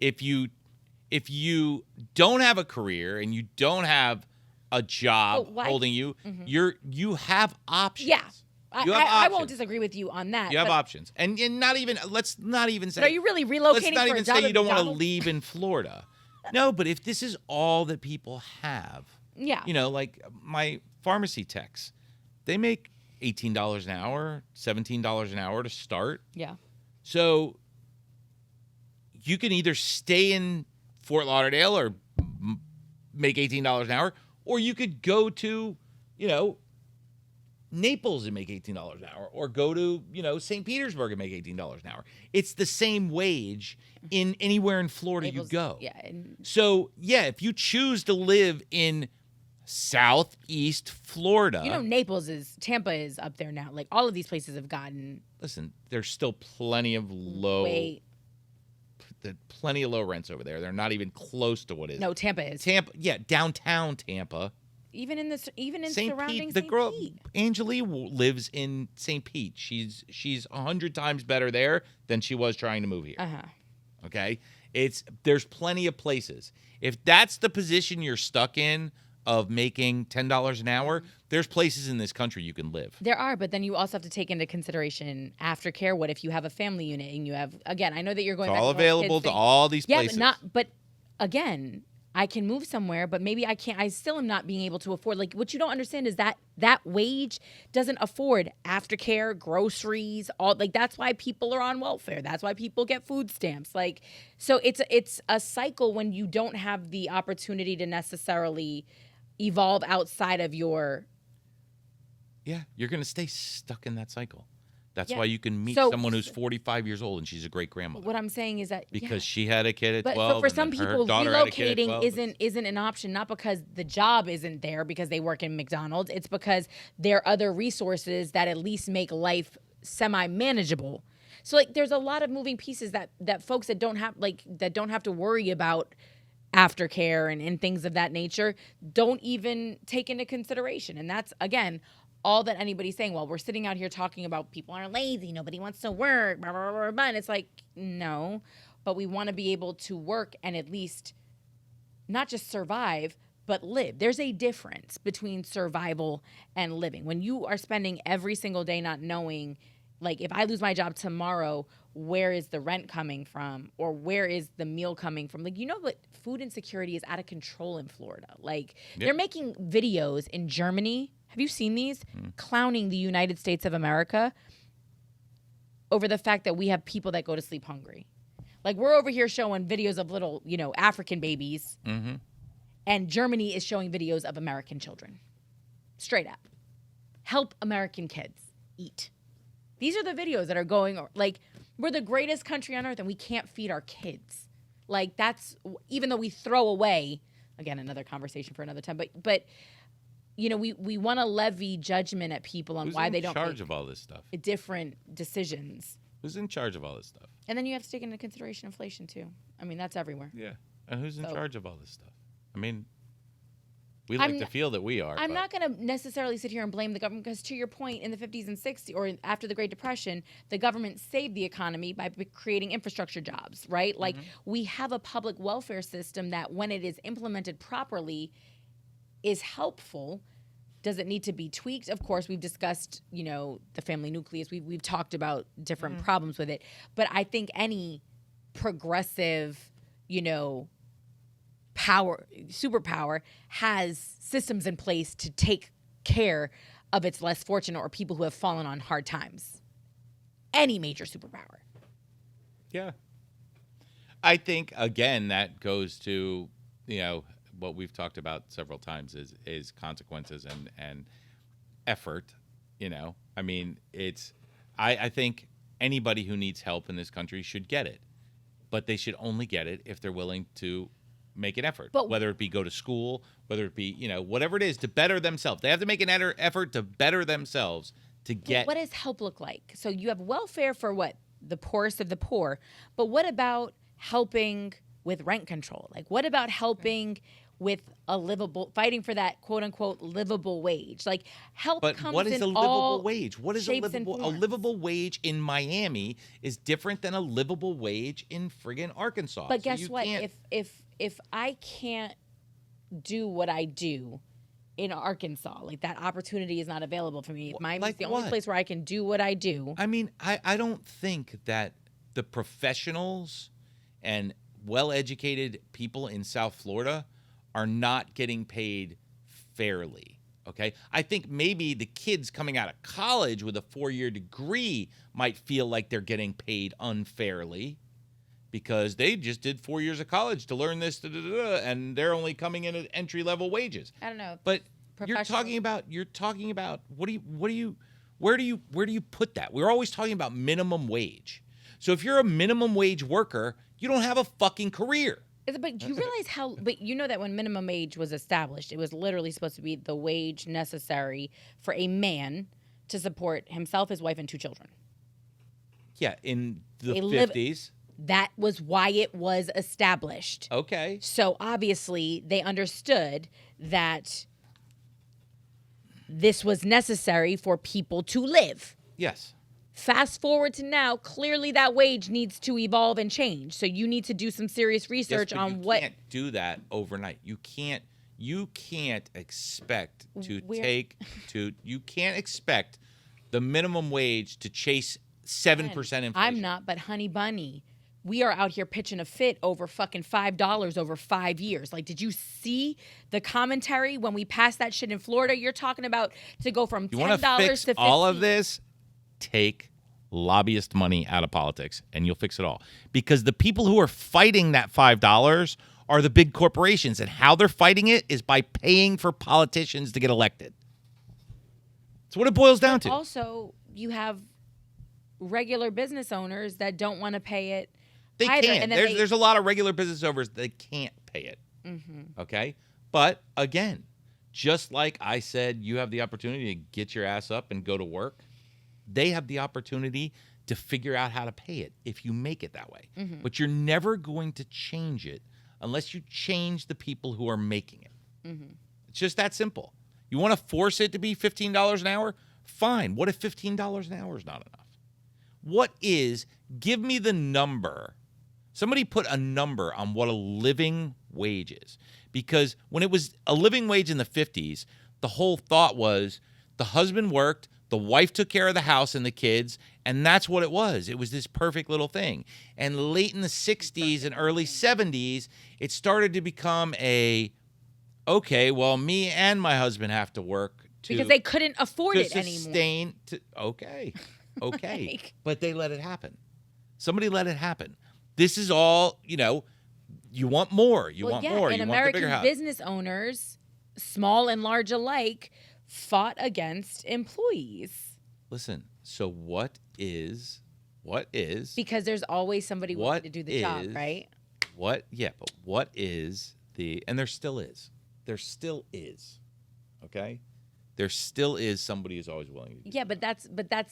if you don't have a career and you don't have a job holding you, you have options. Yeah. I won't disagree with you on that. You have options. And let's not even say. But are you really relocating let's not for even a job say you don't want to McDonald's? leave in Florida. No, but if this is all that people have, like my pharmacy techs, they make $18 an hour, $17 an hour to start. Yeah. So you can either stay in Fort Lauderdale or make $18 an hour, or you could go to, Naples and make $18 an hour, or go to, St. Petersburg and make $18 an hour. It's the same wage in anywhere in Florida Naples, you go. Yeah. So, if you choose to live in Southeast Florida. Tampa is up there now. Like, all of these places have gotten. Listen, there's still plenty of low rents over there. They're not even close to what is. No, Tampa is. Downtown Tampa. Even in surrounding St. The girl Pete. Angelie lives in St. Pete. She's 100 times better there than she was trying to move here. Okay? There's plenty of places. If that's the position you're stuck in of making $10 an hour, there's places in this country you can live. There are, but then you also have to take into consideration aftercare. What if you have a family unit and you have, again, I know that you're going it's back all to available to all these places. But again, I can move somewhere, but maybe I can't. I still am not being able to afford. Like, what you don't understand is that wage doesn't afford aftercare, groceries, all. Like, that's why people are on welfare. That's why people get food stamps. Like, so it's a cycle when you don't have the opportunity to necessarily evolve outside of your. Yeah, you're going to stay stuck in that cycle. That's why you can meet someone who's 45 years old and she's a great grandmother. What I'm saying is that because she had a kid at 12. But for some people, relocating 12. isn't an option, not because the job isn't there because they work in McDonald's. It's because there are other resources that at least make life semi-manageable. So, like, there's a lot of moving pieces that folks that don't have to worry about aftercare and things of that nature don't even take into consideration. And that's, again, all that anybody's saying, well, we're sitting out here talking about people are lazy, nobody wants to work, blah, blah, blah, blah, and it's like, no, but we want to be able to work and at least not just survive, but live. There's a difference between survival and living. When you are spending every single day not knowing, like, if I lose my job tomorrow, where is the rent coming from? Or where is the meal coming from? Like, you know what? Food insecurity is out of control in Florida. Like, they're making videos in Germany. Have you seen these? Clowning the United States of America over the fact that we have people that go to sleep hungry. Like, we're over here showing videos of little, African babies. Mm-hmm. And Germany is showing videos of American children. Straight up. Help American kids eat. These are the videos that are going, like, we're the greatest country on earth and we can't feed our kids. Like, that's, even though we throw away, again, another conversation for another time, but we want to levy judgment at people on why they don't make Who's in charge of all this stuff? Different decisions. Who's in charge of all this stuff? And then you have to take into consideration inflation, too. I mean, that's everywhere. Yeah. And who's in charge of all this stuff? I mean, we like to feel that we are. I'm not going to necessarily sit here and blame the government because, to your point, in the 50s and 60s, or after the Great Depression, the government saved the economy by creating infrastructure jobs, right? Like, we have a public welfare system that, when it is implemented properly, is helpful. Does it need to be tweaked? Of course, we've discussed, the family nucleus. We've talked about different problems with it. But I think any progressive, superpower has systems in place to take care of its less fortunate or people who have fallen on hard times. Any major superpower. Yeah. I think, again, that goes to, what we've talked about several times is consequences and effort, I mean, I think anybody who needs help in this country should get it, but they should only get it if they're willing to make an effort, whether it be go to school, whether it be, whatever it is to better themselves. They have to make an effort to better themselves to get. What does help look like? So you have welfare for what? The poorest of the poor. But what about helping with rent control? Like, what about helping with fighting for that quote unquote livable wage? Like, help comes in all. But what is a livable wage? What is a livable wage in Miami is different than a livable wage in friggin' Arkansas. But guess what? If I can't do what I do in Arkansas, like, that opportunity is not available for me. Miami's the only place where I can do what I do. I mean, I don't think that the professionals and well-educated people in South Florida are not getting paid fairly, okay? I think maybe the kids coming out of college with a 4-year degree might feel like they're getting paid unfairly because they just did 4 years of college to learn this, and they're only coming in at entry-level wages. I don't know. But you're talking about where do you put that? We're always talking about minimum wage. So if you're a minimum wage worker, you don't have a fucking career. But do you realize but you know that when minimum wage was established, it was literally supposed to be the wage necessary for a man to support himself, his wife, and 2 children. Yeah, in the 50s. That was why it was established. Okay. So obviously they understood that this was necessary for people to live. Yes. Fast forward to now, clearly that wage needs to evolve and change. So you need to do some serious research on what. You can't do that overnight. You can't expect you can't expect the minimum wage to chase 7% inflation. I'm not, but honey bunny, we are out here pitching a fit over fucking $5 over 5 years. Like, did you see the commentary when we passed that shit in Florida? You're talking about to go from $10 to $15. You want to fix all of this? Take lobbyist money out of politics and you'll fix it all. Because the people who are fighting that $5 are the big corporations, and how they're fighting it is by paying for politicians to get elected. That's what it boils down to. Also, you have regular business owners that don't want to pay it. They can't. There's a lot of regular business owners that can't pay it. Mm-hmm. Okay? But again, just like I said, you have the opportunity to get your ass up and go to work. They have the opportunity to figure out how to pay it if you make it that way. Mm-hmm. But you're never going to change it unless you change the people who are making it. Mm-hmm. It's just that simple. You want to force it to be $15 an hour? Fine. What if $15 an hour is not enough? Give me the number. Somebody put a number on what a living wage is. Because when it was a living wage in the 50s, the whole thought was the husband worked, the wife took care of the house and the kids, and that's what it was. It was this perfect little thing. And late in the 60s and early 70s, it started to become okay, well, me and my husband have to work because they couldn't afford it anymore. Okay. But they let it happen. Somebody let it happen. This is all, you want more. You want more. And you American want the bigger house. business owners, small and large alike, fought against employees. Listen, so what is because there's always somebody willing to do the job, right? But what is and there still is. There still is. Okay? There still is somebody who's always willing to do but that's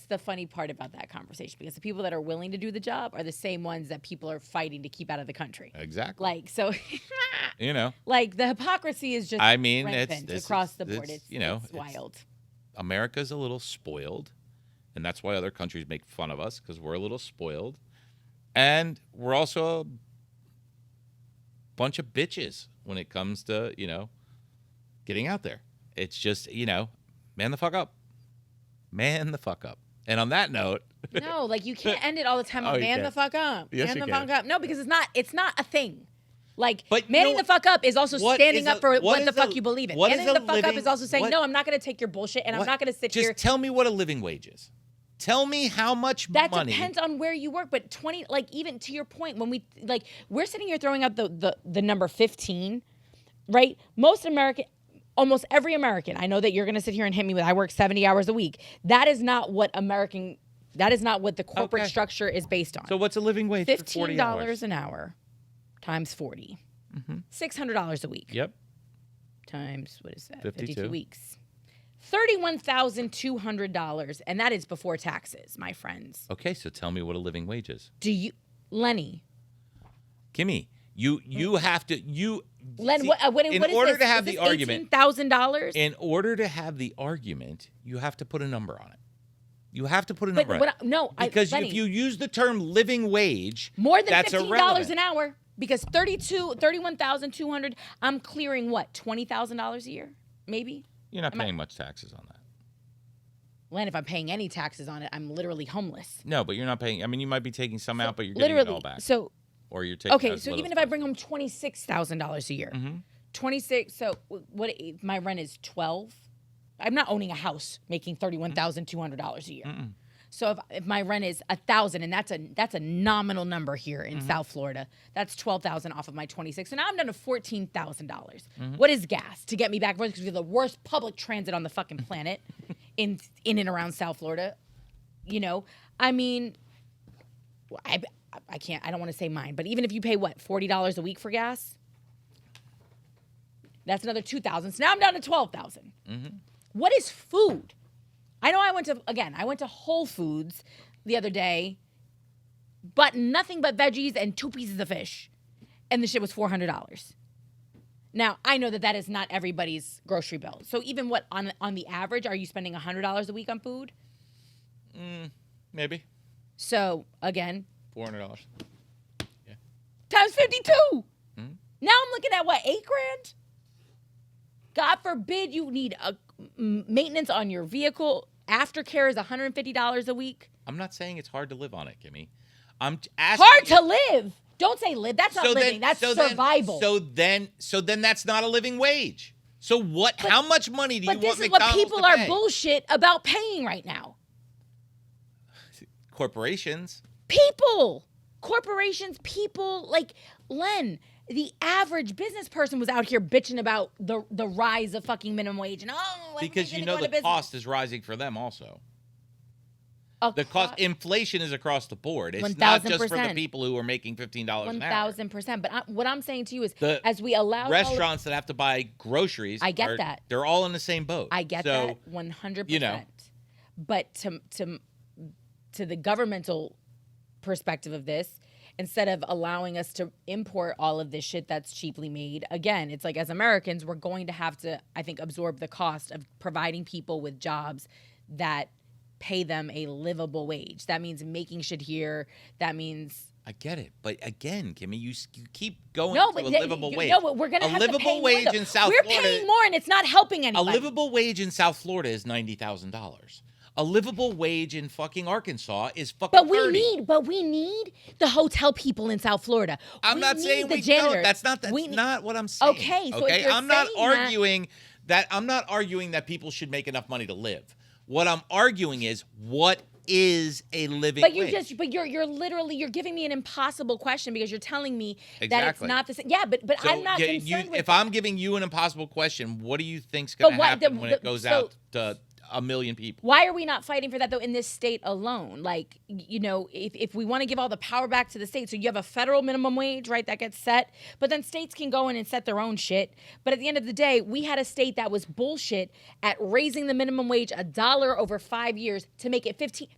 the funny part about that conversation, because the people that are willing to do the job are the same ones that people are fighting to keep out of the country. Exactly. Like, so like the hypocrisy is just rampant across the board. It's wild. America's a little spoiled, and that's why other countries make fun of us, because we're a little spoiled. And we're also a bunch of bitches when it comes to, getting out there. It's just, man the fuck up. Man the fuck up. And on that note. No, like you can't end it all the time on man the fuck up. Yes, man you the can. fuck up. No, because it's not a thing. Like, but manning the fuck up is also standing up for what the fuck you believe in. Manning the fuck up is also saying, no, I'm not going to take your bullshit, and I'm not going to sit here. Just tell me what a living wage is. Tell me how much money. That depends on where you work, but even to your point, when we're sitting here throwing out the number 15, right? Almost every American, I know that you're going to sit here and hit me with, I work 70 hours a week. That is not what the corporate structure is based on. So what's a living wage for 40 hours? $15 an hour times 40. Mm-hmm. $600 a week. Yep. Times, what is that? 52 weeks. $31,200, and that is before taxes, my friends. Okay, so tell me what a living wage is. Lenny. Kimmy, you have to Len, see, what in is order this? to have is the this argument, $18,000. In order to have the argument, you have to put a number on it. You have to put a number on it. Because Lenny, if you use the term living wage, more than that's $15 irrelevant. an hour, because $31,200, I'm clearing what, $20,000 a year, maybe. You're not paying much taxes on that. Len, if I'm paying any taxes on it, I'm literally homeless. No, but you're not paying. I mean, you might be taking some out, but you're getting it all back. Or you're taking. Okay, so even if I bring home $26,000 a year, 26. So what? If my rent is 12. I'm not owning a house making $31,200 a year. Mm-mm. So if my rent is $1,000, and that's a nominal number here in South Florida, that's $12,000 off of my 26. So now I'm down to $14,000. What is gas to get me back and forth? Because we're the worst public transit on the fucking planet in and around South Florida. I mean, I can't. I don't want to say mine, but even if you pay $40 a week for gas, that's another $2,000. So now I'm down to $12,000. What is food? I know I went to Whole Foods the other day, but nothing but veggies and 2 pieces of fish, and the shit was $400. Now I know that is not everybody's grocery bill. So even on the average, are you spending $100 a week on food? Maybe. So again, $400. Yeah. Times 52. Now I'm looking at $8,000. God forbid you need a maintenance on your vehicle. Aftercare is $150 a week. I'm not saying it's hard to live on it, Kimmy. I'm asking hard to live. Don't say live. That's not living. That's survival. So then that's not a living wage. So what? How much money do you want McDonald's to pay? But this is what people are bullshit about paying right now. Corporations. Corporations, people, like Len, the average business person was out here bitching about the rise of fucking minimum wage, and because the cost is rising for them also. The cost inflation is across the board. It's 1,000%. Not just for the people who are making $15 an hour. 1,000%. But what I'm saying to you is, as we allow restaurants that have to buy groceries, I get that they're all in the same boat. I get that 100%. But to the governmental perspective of this, instead of allowing us to import all of this shit that's cheaply made. Again, it's like as Americans, we're going to have to, I think, absorb the cost of providing people with jobs that pay them a livable wage. That means making shit here. That means... I get it, but again, Kimmy, you keep going no, to but a livable wage. No, we're going to have to pay more. A livable wage in South Florida. We're paying more, and it's not helping anybody. A livable wage in South Florida is $90,000. A livable wage in fucking Arkansas is fucking $30,000. But we need the hotel people in South Florida. I'm not saying we don't. That's not what I'm saying. Okay, so if you're I'm not arguing that. I'm not arguing that people should make enough money to live. What I'm arguing is what is a living wage. You're giving me an impossible question because you're telling me that it's not the same. Yeah, but so I'm not concerned with if I'm giving you an impossible question, what do you think's going to happen when it goes out to a million people? Why are we not fighting for that though in this state alone? Like, you know, if we want to give all the power back to the state, so you have a federal minimum wage, right, that gets set, but then states can go in and set their own shit. But at the end of the day, we had a state that was bullshit at raising the minimum wage $1 over 5 years to make it 15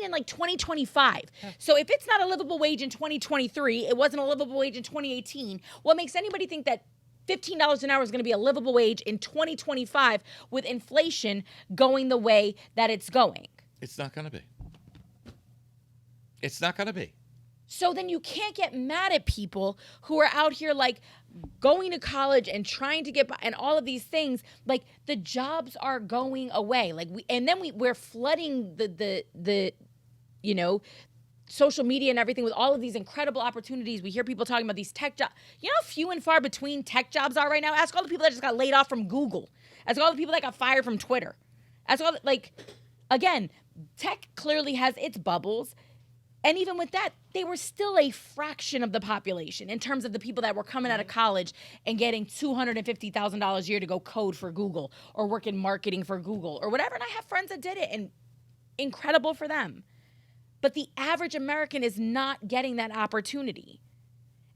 in like 2025. So if it's not a livable wage in 2023, it wasn't a livable wage in 2018. What makes anybody think that $15 an hour is going to be a livable wage in 2025 with inflation going the way that it's going? It's not going to be. It's not going to be. So then you can't get mad at people who are out here like going to college and trying to get by and all of these things. Like the jobs are going away. Like we're flooding the you know, social media and everything with all of these incredible opportunities. We hear people talking about these tech jobs. You know how few and far between tech jobs are right now? Ask all the people that just got laid off from Google. Ask all the people that got fired from Twitter. Ask all again, tech clearly has its bubbles. And even with that, they were still a fraction of the population in terms of the people that were coming out of college and getting $250,000 a year to go code for Google or work in marketing for Google or whatever. And I have friends that did it, and incredible for them. But the average American is not getting that opportunity.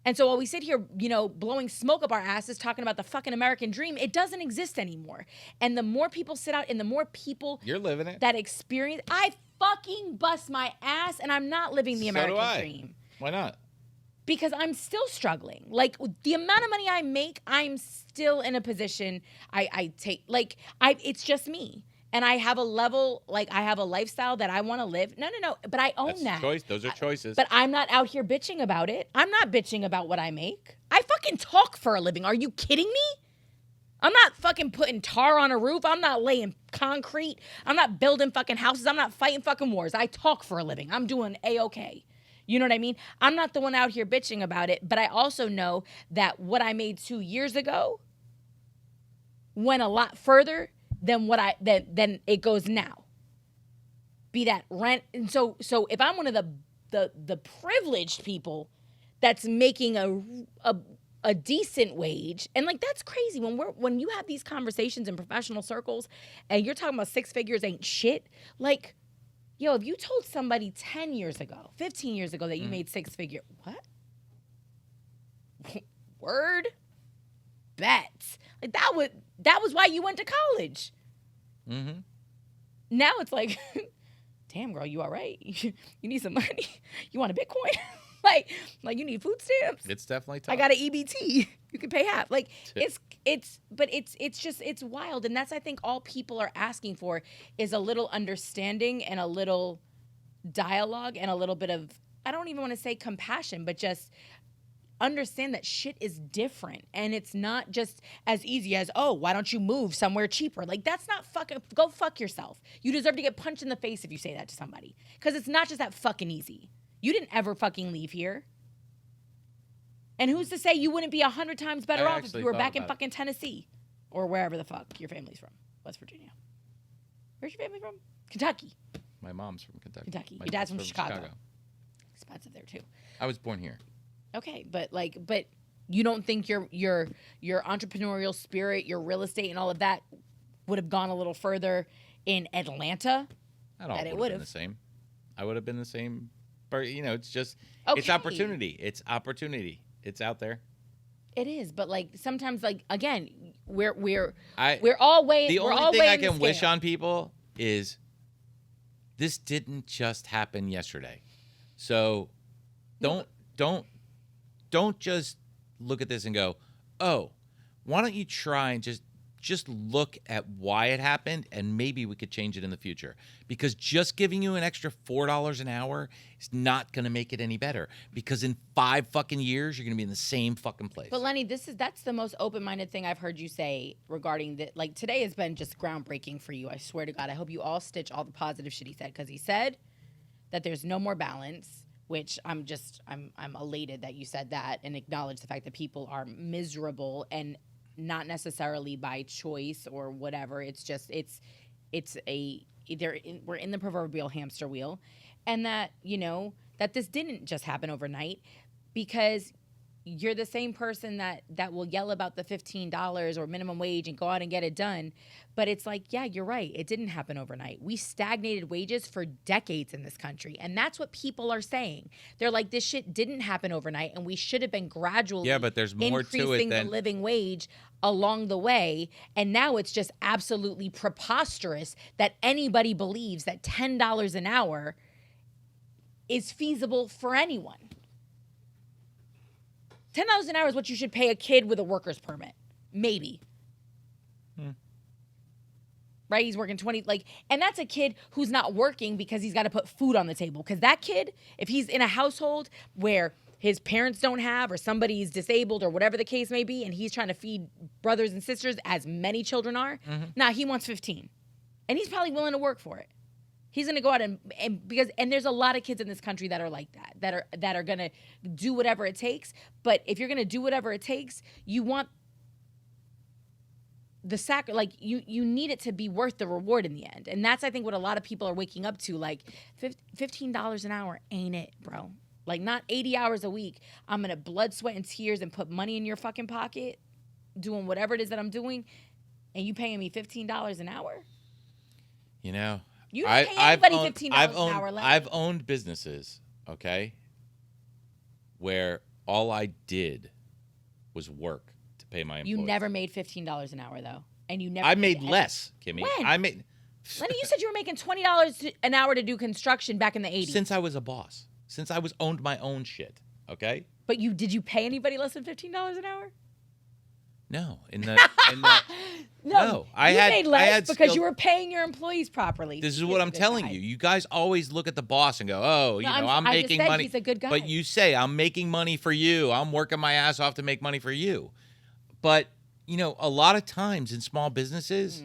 And so while we sit here, you know, blowing smoke up our asses, talking about the fucking American dream, it doesn't exist anymore. And the more people sit out and the more people you're living it that experience, I fucking bust my ass and I'm not living the American dream. Why not? Because I'm still struggling. Like the amount of money I make, I'm still in a position it's just me. And I have a level, like I have a lifestyle that I want to live. No, but I own that. Choice. Those are choices. But I'm not out here bitching about it. I'm not bitching about what I make. I fucking talk for a living. Are you kidding me? I'm not fucking putting tar on a roof. I'm not laying concrete. I'm not building fucking houses. I'm not fighting fucking wars. I talk for a living. I'm doing A-okay. You know what I mean? I'm not the one out here bitching about it, but I also know that what I made 2 years ago went a lot further than than it goes now. Be that rent. And so if I'm one of the privileged people that's making a decent wage, and like that's crazy when you have these conversations in professional circles and you're talking about 6 figures ain't shit. Like, yo, if you told somebody 10 years ago, 15 years ago that you made 6 figure, what? Word? Bet. Like that was why you went to college. Mm-hmm. Now it's like, damn girl, you all right? You need some money. You want a Bitcoin? like you need food stamps. It's definitely tough. I got an EBT. You can pay half. Like it's wild. And that's, I think, all people are asking for is a little understanding and a little dialogue and a little bit of, I don't even want to say compassion, but just understand that shit is different and it's not just as easy as, oh, why don't you move somewhere cheaper? Like, that's not fucking, go fuck yourself. You deserve to get punched in the face if you say that to somebody. Because it's not just that fucking easy. You didn't ever fucking leave here. And who's to say you wouldn't be 100 times better off if you were back in fucking Tennessee or wherever the fuck your family's from? West Virginia. Where's your family from? Kentucky. My mom's from Kentucky. Your dad's from Chicago. Expensive there too. I was born here. Okay, but you don't think your entrepreneurial spirit, your real estate and all of that would have gone a little further in Atlanta? I don't know. It would have been the same. I would have been the same. But, you know, it's just, It's opportunity. It's opportunity. It's out there. It is, but like sometimes, like again, we're all weighing. The only thing I can wish on people is this didn't just happen yesterday. So don't don't just look at this and go, oh, why don't you try and just look at why it happened, and maybe we could change it in the future. Because just giving you an extra $4 an hour is not going to make it any better. Because in 5 fucking years, you're going to be in the same fucking place. But Lenny, that's the most open-minded thing I've heard you say regarding that. Like, today has been just groundbreaking for you. I swear to God. I hope you all stitch all the positive shit he said, because he said that there's no more balance, which I'm elated that you said that and acknowledge the fact that people are miserable, and not necessarily by choice or whatever. It's just we're in the proverbial hamster wheel, and that, you know, that this didn't just happen overnight, because you're the same person that will yell about the $15 or minimum wage and go out and get it done. But it's like, yeah, you're right. It didn't happen overnight. We stagnated wages for decades in this country. And that's what people are saying. They're like, this shit didn't happen overnight, and we should have been gradually but there's more to it increasing than the living wage along the way. And now it's just absolutely preposterous that anybody believes that $10 an hour is feasible for anyone. $10 an hour is what you should pay a kid with a worker's permit. Maybe. Right? He's working 20, and that's a kid who's not working because he's got to put food on the table. Because that kid, if he's in a household where his parents don't have, or somebody's disabled, or whatever the case may be, and he's trying to feed brothers and sisters, as many children are, he wants 15. And he's probably willing to work for it. He's going to go out and there's a lot of kids in this country that are like that are going to do whatever it takes. But if you're going to do whatever it takes, you want the you need it to be worth the reward in the end. And that's, I think, what a lot of people are waking up to. Like, $15 an hour ain't it, bro. Like, not 80 hours a week. I'm going to blood, sweat, and tears and put money in your fucking pocket doing whatever it is that I'm doing, and you paying me $15 an hour? You know, you don't pay anybody $15 an hour. I've owned businesses, okay, where all I did was work to pay my employees. You never made $15 an hour, though. And you never. I made less, Kimmy. When? Lenny, you said you were making $20 an hour to do construction back in the 80s. Since I was a boss. Since I owned my own shit, okay? But did you pay anybody less than $15 an hour? No, No, I made less because you were paying your employees properly. This is what I'm telling you. You guys always look at the boss and go, "Oh, I'm making money." He's a good guy. But you say, "I'm making money for you. I'm working my ass off to make money for you." But a lot of times in small businesses,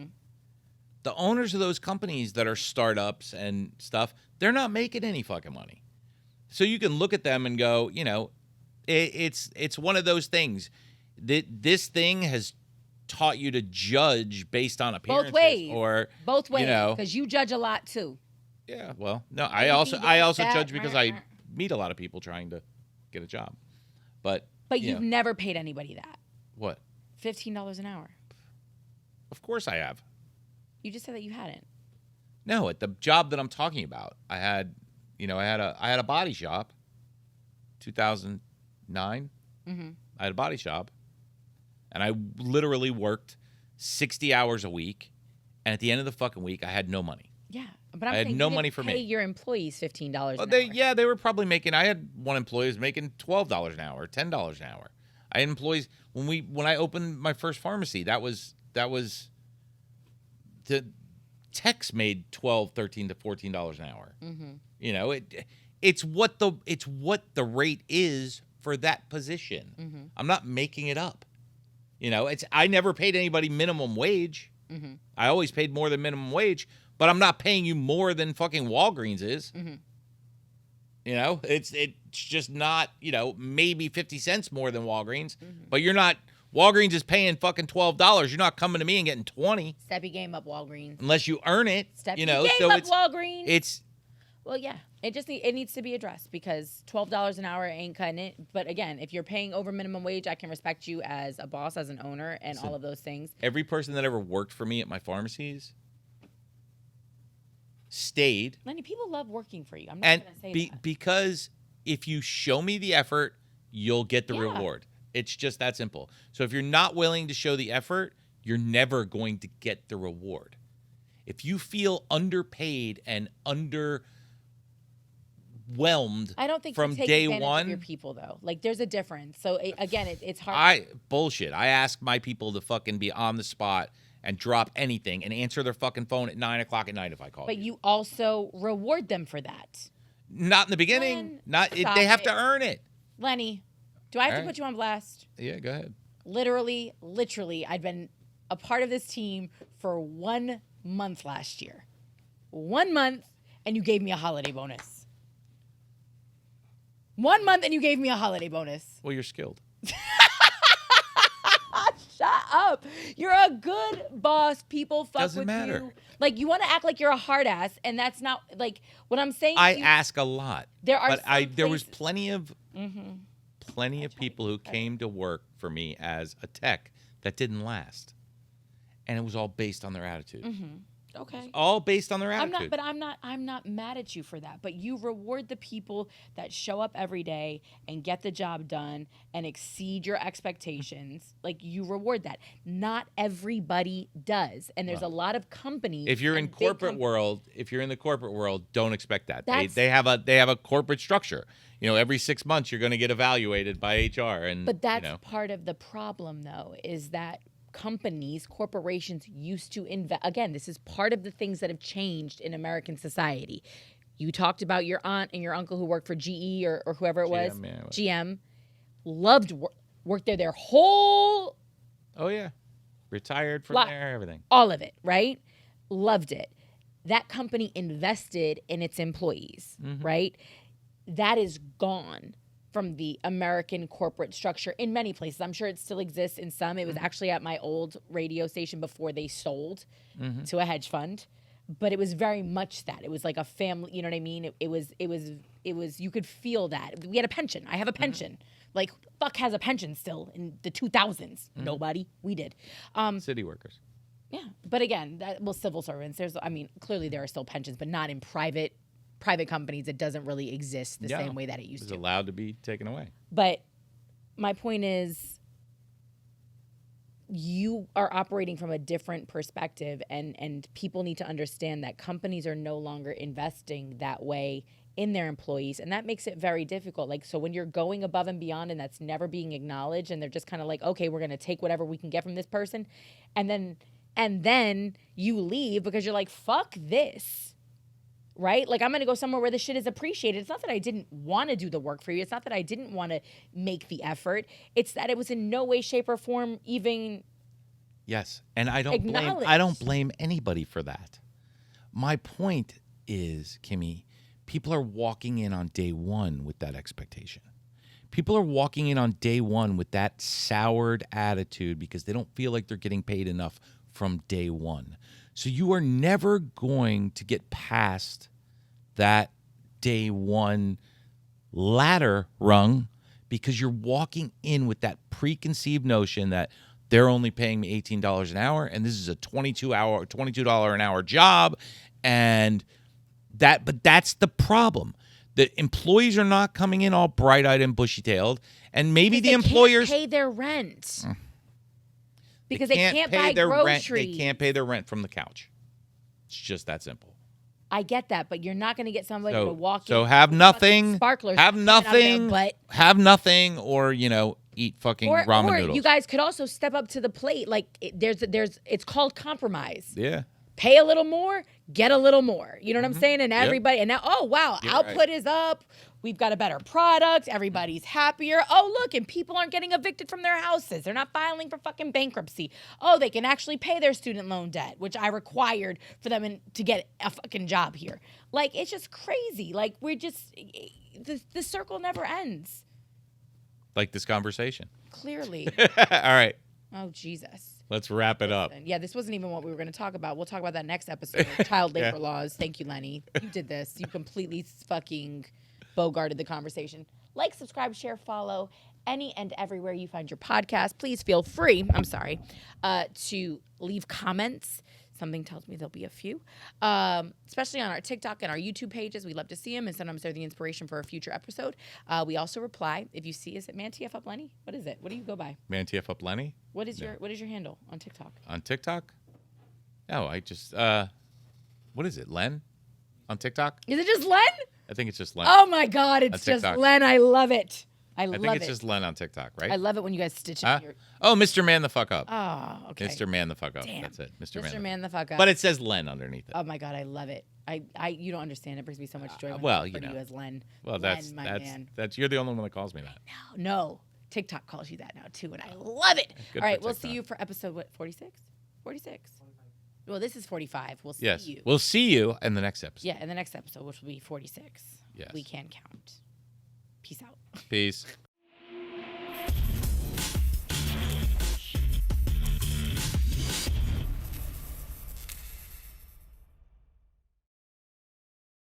the owners of those companies that are startups and stuff, they're not making any fucking money. So you can look at them and go, it's one of those things. This thing has taught you to judge based on appearances. Both ways. Because you judge a lot too. Yeah, well, no, I also judge because I meet a lot of people trying to get a job. But you've never paid anybody that. What? $15 an hour. Of course I have. You just said that you hadn't. No, at the job that I'm talking about, I had a body shop. 2009. I had a body shop. And I literally worked 60 hours a week, and at the end of the fucking week, I had no money. Yeah, but I had no money for me. Pay your employees $15 an hour. They were probably making. I had one employee who was making $12 an hour, $10 an hour. I had employees when I opened my first pharmacy. That was the techs made $12, $13 to $14 an hour. It's what the rate is for that position. I'm not making it up. I never paid anybody minimum wage. I always paid more than minimum wage, but I'm not paying you more than fucking Walgreens is. It's just not, maybe 50 cents more than Walgreens, but you're not. Walgreens is paying fucking $12. You're not coming to me and getting 20. Step your game up, Walgreens. Unless you earn it. Step your game up, Walgreens. Well, yeah, it needs to be addressed, because $12 an hour ain't cutting it. But again, if you're paying over minimum wage, I can respect you as a boss, as an owner, and all of those things. Every person that ever worked for me at my pharmacies stayed. Lenny, people love working for you. I'm not going to say that. Because if you show me the effort, you'll get the reward. It's just that simple. So if you're not willing to show the effort, you're never going to get the reward. If you feel underpaid and whelmed. I don't think from you take day advantage one. of your people though. Like there's a difference. So again, it's hard. Bullshit. I ask my people to fucking be on the spot and drop anything and answer their fucking phone at 9:00 at night if I call. But you also reward them for that. Not in the beginning. They have to earn it. Lenny, do I have to put you on blast? Yeah, go ahead. Literally, I'd been a part of this team for 1 month last year. 1 month, and you gave me a holiday bonus. 1 month, and you gave me a holiday bonus. Well, you're skilled. Shut up. You're a good boss. People fuck Doesn't with matter. you. Like, you want to act like you're a hard ass, and that's not, like, what I'm saying. I ask a lot. There are there was plenty of people who came to work for me as a tech that didn't last. And it was all based on their attitude. Okay. All based on their attitude. I'm not mad at you for that. But you reward the people that show up every day and get the job done and exceed your expectations. Like, you reward that. Not everybody does. And there's a lot of companies. If you're in the corporate world, don't expect that. They have a corporate structure. You know, every 6 months you're going to get evaluated by HR. But that's part of the problem, though, is that corporations used to invest. Again, this is part of the things that have changed in American society. You talked about your aunt and your uncle who worked for GE or whoever it was. GM. Loved worked there their whole. Oh, yeah. Retired from there, everything. All of it, right? Loved it. That company invested in its employees, right? That is gone from the American corporate structure in many places. I'm sure it still exists in some. It was actually at my old radio station before they sold to a hedge fund. But it was very much that. It was like a family, you know what I mean? It was you could feel that. We had a pension. I have a pension. Like, who the fuck has a pension still in the 2000s? Nobody. We did. City workers. Yeah. But again, civil servants. Clearly there are still pensions, but not in private companies. It doesn't really exist the same way that it used to. It's allowed to be taken away. But my point is, you are operating from a different perspective, and people need to understand that companies are no longer investing that way in their employees, and that makes it very difficult. Like, so when you're going above and beyond and that's never being acknowledged, and they're just kind of like, okay, we're going to take whatever we can get from this person, and then you leave because you're like, fuck this. Right? Like, I'm going to go somewhere where the shit is appreciated. It's not that I didn't want to do the work for you. It's not that I didn't want to make the effort. It's that it was in no way, shape, or form even Yes. And I don't blame anybody for that. My point is, Kimmy, people are walking in on day one with that expectation. People are walking in on day one with that soured attitude because they don't feel like they're getting paid enough from day one. So you are never going to get past that day one ladder rung because you're walking in with that preconceived notion that they're only paying me $18 an hour and this is a $22 an hour job. But that's the problem. The employees are not coming in all bright-eyed and bushy-tailed, and maybe the employers can't pay their rent. Because they can't buy groceries. They can't pay their rent from the couch. It's just that simple. I get that, but you're not going to get somebody to walk in. So have nothing. Sparklers. Have nothing. Have nothing, or eat fucking ramen noodles. You guys could also step up to the plate. Like it's called compromise. Yeah. Pay a little more, get a little more. You know what I'm saying? And everybody, and now, oh wow, output is up. We've got a better product. Everybody's happier. Oh, look, and people aren't getting evicted from their houses. They're not filing for fucking bankruptcy. Oh, they can actually pay their student loan debt, which I required for them to get a fucking job here. Like, it's just crazy. Like, we're just, the circle never ends. Like this conversation. Clearly. All right. Oh, Jesus. Let's wrap it up. Yeah, this wasn't even what we were going to talk about. We'll talk about that next episode. Child labor laws. Thank you, Lenny. You did this. You completely fucking bogarted the conversation. Like, subscribe, share, follow any and everywhere you find your podcast. Please feel free, to leave comments. Something tells me there'll be a few, especially on our TikTok and our YouTube pages. We love to see them, and sometimes they're the inspiration for a future episode. We also reply. If you see us at ManTFup Lenny, what is it? What do you go by? ManTFup Lenny. What is your handle on TikTok? On TikTok? Oh, I just what is it? Len? On TikTok? Is it just Len? I think it's just Len. Oh my God, it's just TikTok. Len. I love it. I think love it's it. just Len on TikTok, right? I love it when you guys stitch it. Huh? in your... Oh, Mr. Man the fuck up. Oh, okay. Mr. Man the fuck up. Damn. That's it. Mr. Man the fuck up. But it says Len underneath it. Oh my God, I love it. You don't understand. It brings me so much joy when well, I you refer to know. you as Len. Well, Len, my man. that's you're the only one that calls me that. No, TikTok calls you that now too, and I love it. Good All right, for we'll TikTok. see you for episode 46. 46. Well, this is 45. We'll see Yes. you. We'll see you in the next episode. Yeah, in the next episode, which will be 46. Yes. We can count. Peace out. Peace.